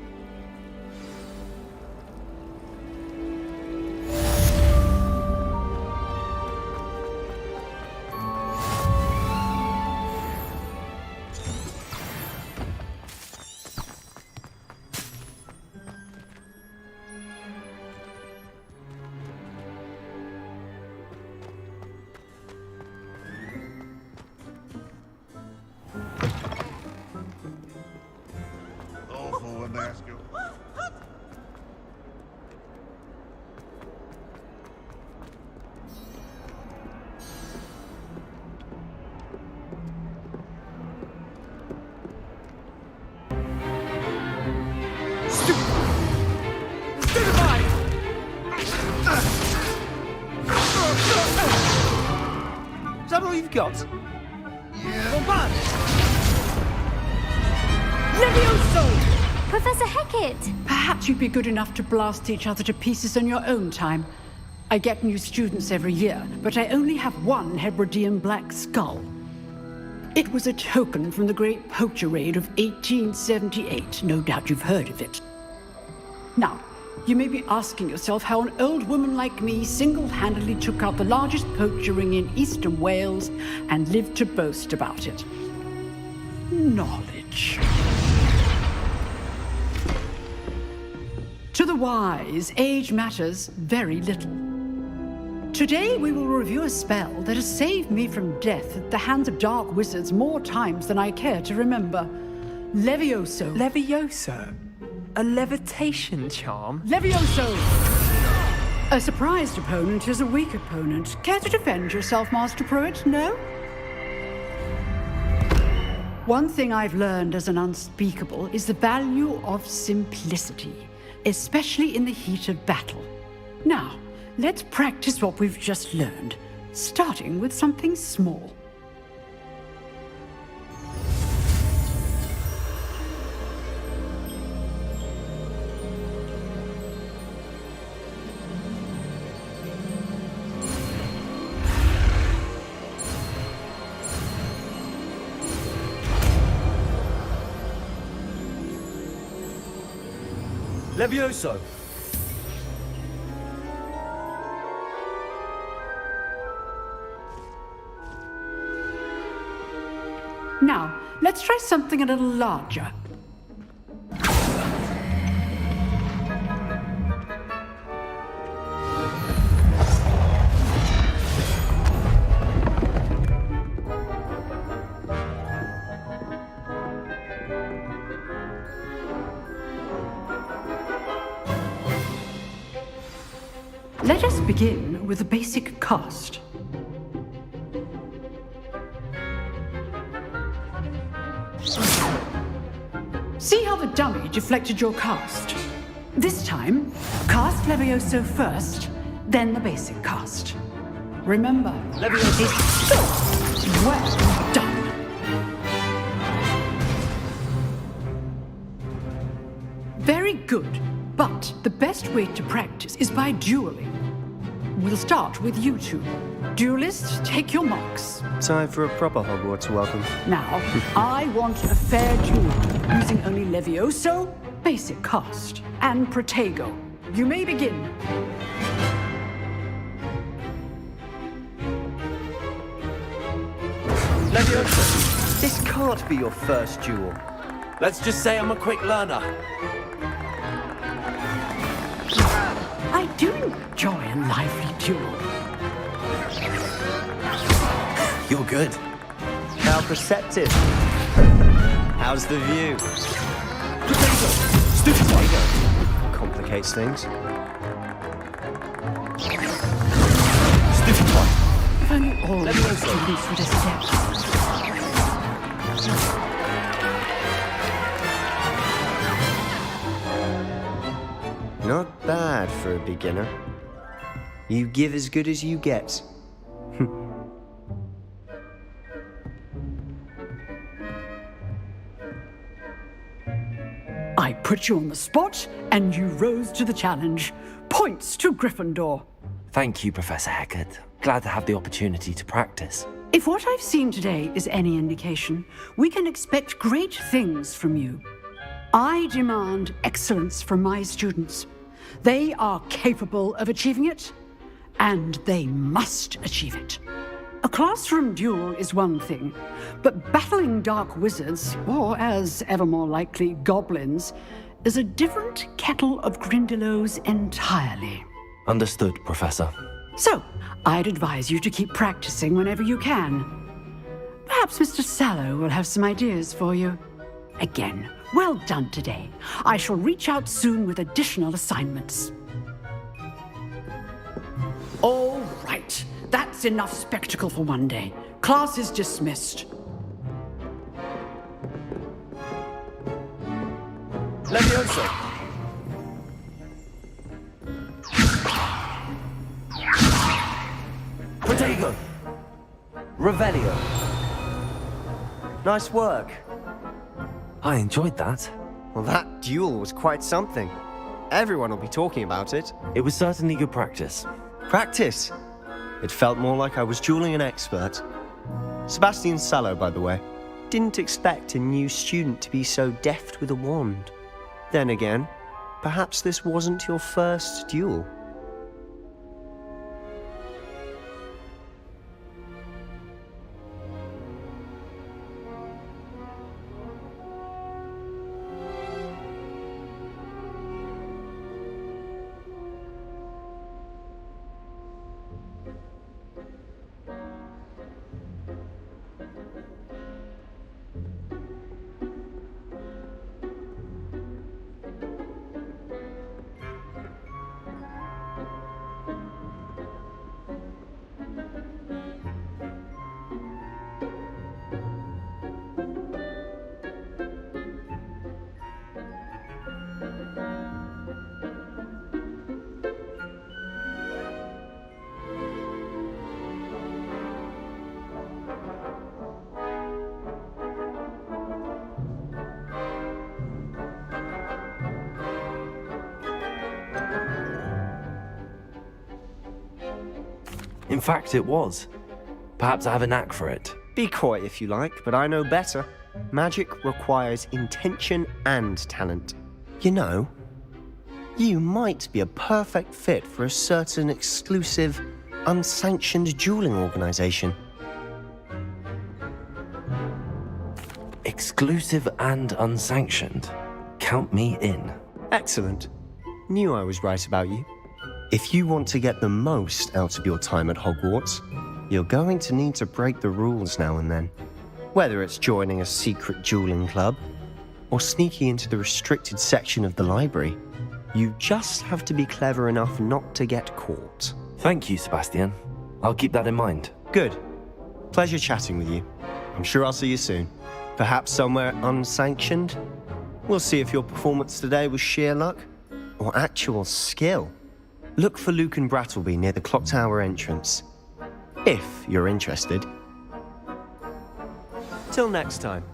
N: Is that all you've got? Yeah. Bombard!
U: Levioso! Professor Hecat!
V: Perhaps you'd be good enough to blast each other to pieces on your own time. I get new students every year, but I only have one Hebridean black skull. It was a token from the Great Poacher Raid of 1878. No doubt you've heard of it. Now, you may be asking yourself how an old woman like me single-handedly took out the largest poacher ring in eastern Wales and lived to boast about it. Knowledge. To the wise, age matters very little. Today we will review a spell that has saved me from death at the hands of dark wizards more times than I care to remember. Levioso.
Q: Levioso? A levitation charm?
V: Levioso! A surprised opponent is a weak opponent. Care to defend yourself, Master Pruitt? No? One thing I've learned as an unspeakable is the value of simplicity, especially in the heat of battle. Now, let's practice what we've just learned, starting with something small.
N: Levioso!
V: Now, let's try something a little larger. Let us begin with a basic cast. See how the dummy deflected your cast? This time, cast Levioso first, then the basic cast. Remember, Levioso. Well done. Very good, but the best way to practice is by dueling. We'll start with you two. Duelists, take your marks.
W: Time for a proper Hogwarts welcome.
V: Now, I want a fair duel, using only Levioso, basic cast, and Protego. You may begin.
N: Levioso, this can't be your first duel. Let's just say I'm a quick learner.
V: I do enjoy a lively duel.
N: You're good.
W: How perceptive. How's the view?
N: Stupefy.
W: Complicates things.
N: Stupefy.
V: If only all the students would accept.
W: for a beginner. You give as good as you get.
V: I put you on the spot, and you rose to the challenge. Points to Gryffindor.
B: Thank you, Professor Hecat. Glad to have the opportunity to practice.
V: If what I've seen today is any indication, we can expect great things from you. I demand excellence from my students. They are capable of achieving it, and they must achieve it. A classroom duel is one thing, but battling dark wizards, or as ever more likely, goblins, is a different kettle of Grindylows entirely.
B: Understood, Professor.
V: So, I'd advise you to keep practicing whenever you can. Perhaps Mr. Sallow will have some ideas for you. Again, well done today. I shall reach out soon with additional assignments. All right. That's enough spectacle for one day. Class is dismissed.
W: Levioso!
B: Protego! Revelio!
W: Nice work.
B: I enjoyed that.
W: Well, that duel was quite something. Everyone will be talking about it.
B: It was certainly good practice.
W: Practice? It felt more like I was dueling an expert. Sebastian Sallow, by the way. Didn't expect a new student to be so deft with a wand. Then again, perhaps this wasn't your first duel.
B: In fact, it was. Perhaps I have a knack for it.
W: Be coy if you like, but I know better. Magic requires intention and talent. You know, you might be a perfect fit for a certain exclusive, unsanctioned dueling organization.
B: Exclusive and unsanctioned. Count me in.
W: Excellent. Knew I was right about you. If you want to get the most out of your time at Hogwarts, you're going to need to break the rules now and then. Whether it's joining a secret dueling club, or sneaking into the restricted section of the library, you just have to be clever enough not to get caught.
B: Thank you, Sebastian. I'll keep that in mind.
W: Good. Pleasure chatting with you. I'm sure I'll see you soon. Perhaps somewhere unsanctioned? We'll see if your performance today was sheer luck, or actual skill. Look for Lucan Brattleby near the Clock Tower entrance, if you're interested. Till next time.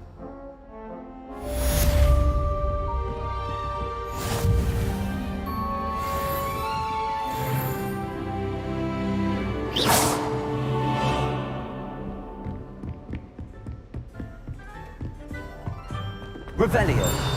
B: Revelio.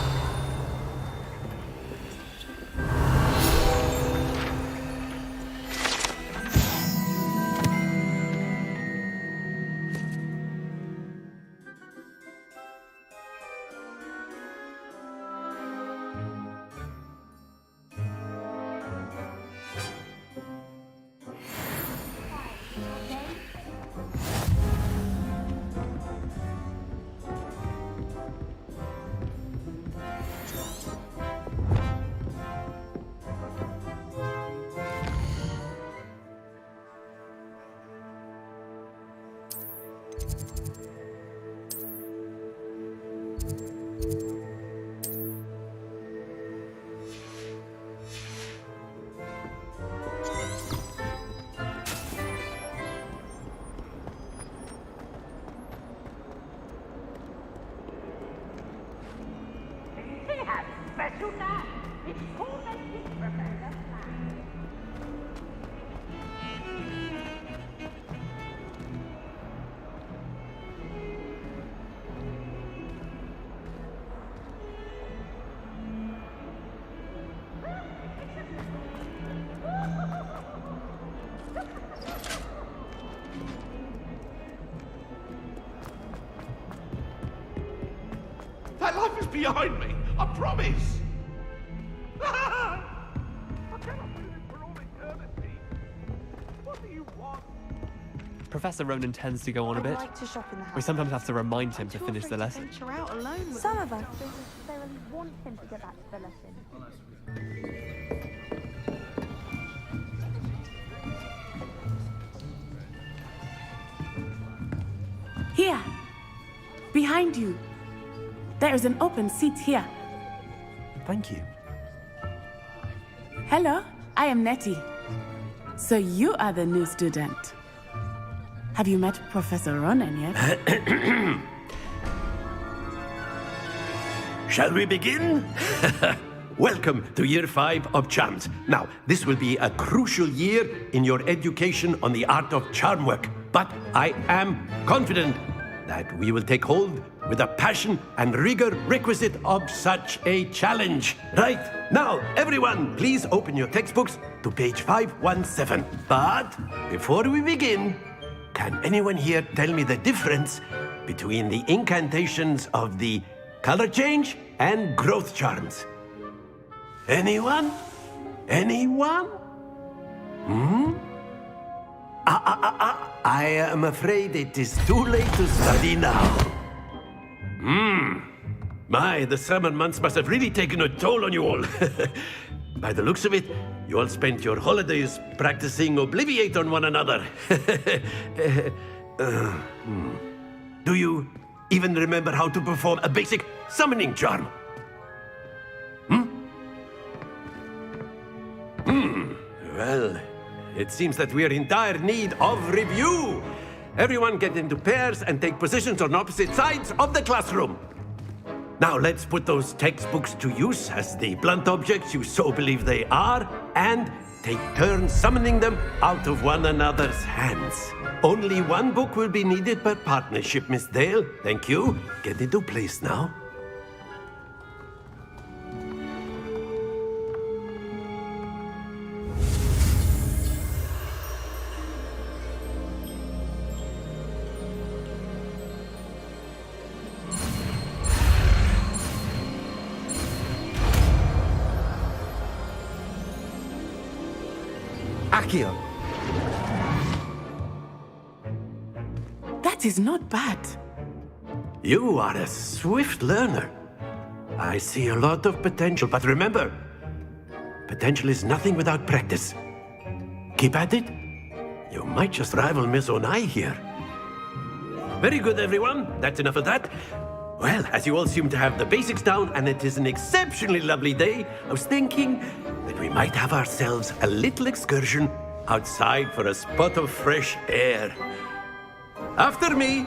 G: That life is behind me, I promise! I cannot do this for all eternity! What do you want?
T: Professor Ronan tends to go on a bit.
A: Like to shop in the house.
T: We sometimes have to remind him to finish the lesson.
A: Out alone Some of us don't necessarily want him to get back to the lesson.
S: Here, behind you. There is an open seat here.
B: Thank you.
S: Hello, I am Nettie. So you are the new student. Have you met Professor Ronan yet?
I: Shall we begin? Welcome to Year 5 of Charms. Now, this will be a crucial year in your education on the art of charm work, but I am confident that we will take hold with the passion and rigor requisite of such a challenge. Right, now, everyone, please open your textbooks to page 517. But before we begin, can anyone here tell me the difference between the incantations of the color change and growth charms? Anyone? Anyone? I am afraid it is too late to study now. My, the summer months must have really taken a toll on you all. By the looks of it, you all spent your holidays practicing Obliviate on one another. Do you even remember how to perform a basic summoning charm? Well, it seems that we are in dire need of review. Everyone get into pairs and take positions on opposite sides of the classroom. Now let's put those textbooks to use as the blunt objects you so believe they are, and take turns summoning them out of one another's hands. Only one book will be needed per partnership, Miss Dale. Thank you. Get into place now.
B: Accio.
S: That is not bad.
I: You are a swift learner. I see a lot of potential, but remember, potential is nothing without practice. Keep at it. You might just rival Miss Onai here. Very good, everyone. That's enough of that. Well, as you all seem to have the basics down, and it is an exceptionally lovely day, I was thinking that we might have ourselves a little excursion outside for a spot of fresh air. After me!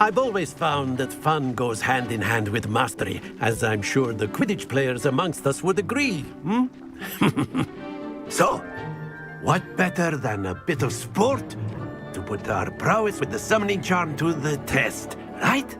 I: I've always found that fun goes hand in hand with mastery, as I'm sure the Quidditch players amongst us would agree, So, what better than a bit of sport to put our prowess with the summoning charm to the test, right?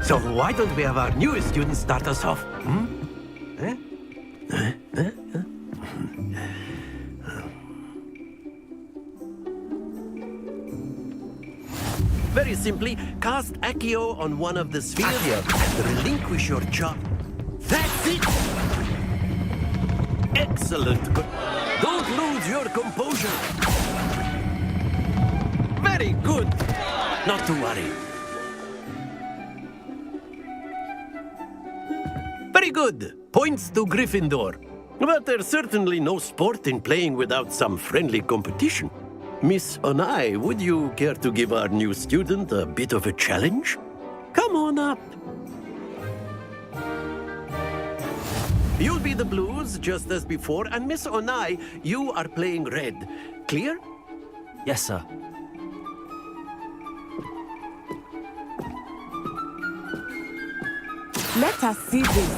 I: So why don't we have our newest student start us off? Very simply, cast Accio on one of the spheres and relinquish your charm. That's it! Excellent. Don't lose your composure. Very good. Not to worry. Very good. Points to Gryffindor. But there's certainly no sport in playing without some friendly competition. Miss Onai, would you care to give our new student a bit of a challenge? Come on up. You'll be the blues, just as before, and Miss Onai, you are playing red. Clear?
B: Yes, sir.
S: Let us see this.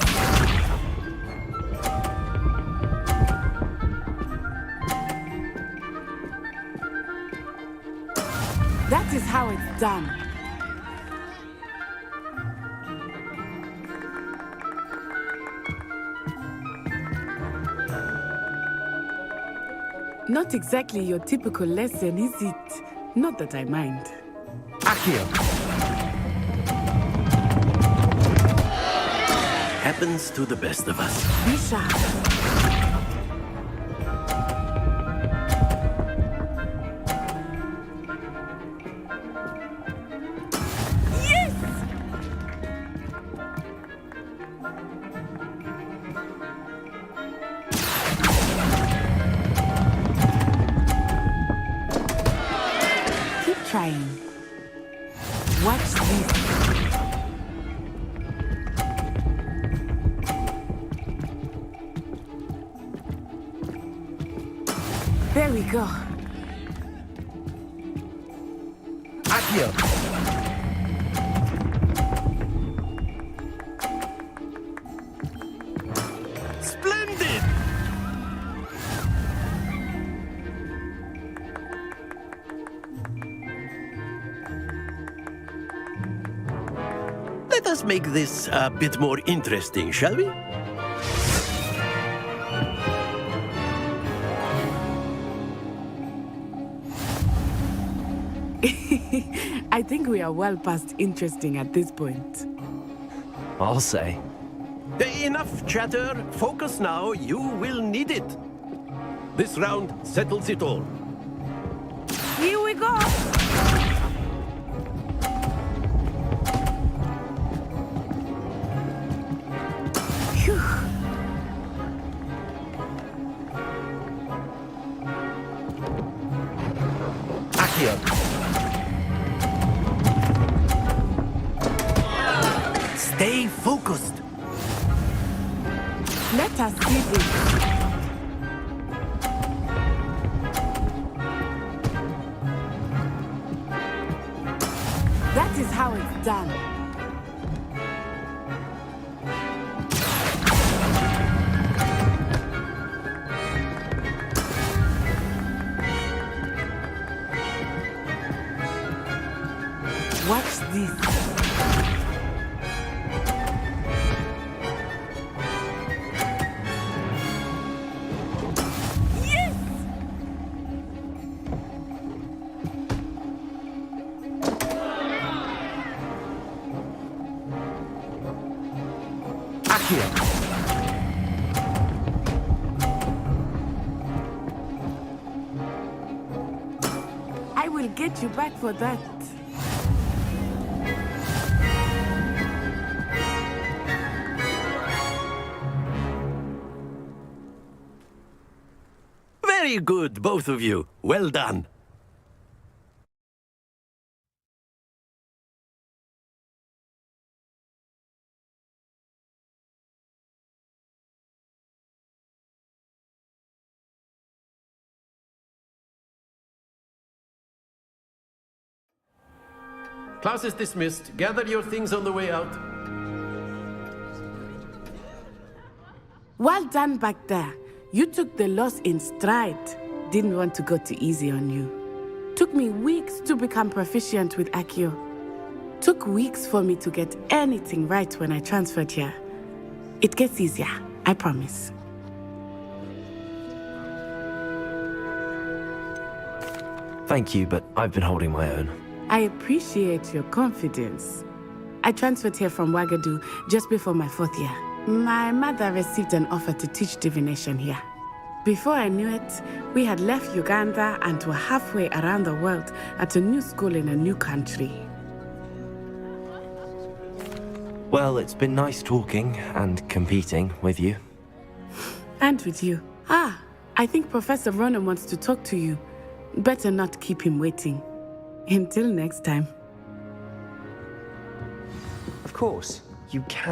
S: That is how it's done. Not exactly your typical lesson, is it? Not that I mind.
I: Accio. Happens to the best of us.
S: Be sharp. Trying. Watch this. There we go.
I: Accio. Splendid! Let us make this a bit more interesting, shall we?
S: I think we are well past interesting at this point.
B: I'll say.
I: Enough chatter. Focus now. You will need it. This round settles it all.
S: Here we go.
I: Accio. Stay focused.
S: Let us see this. That is how it's done. Watch this. I will get you back for that.
I: Very good, both of you. Well done.
C: Class is dismissed. Gather your things on the way out.
S: Well done back there. You took the loss in stride. Didn't want to go too easy on you. Took me weeks to become proficient with Accio. Took weeks for me to get anything right when I transferred here. It gets easier, I promise.
B: Thank you, but I've been holding my own.
S: I appreciate your confidence. I transferred here from Wagadu just before my 4th year. My mother received an offer to teach divination here. Before I knew it, we had left Uganda and were halfway around the world at a new school in a new country.
B: Well, it's been nice talking and competing with you.
S: And with you. I think Professor Ronan wants to talk to you. Better not keep him waiting. Until next time.
W: Of course, you can.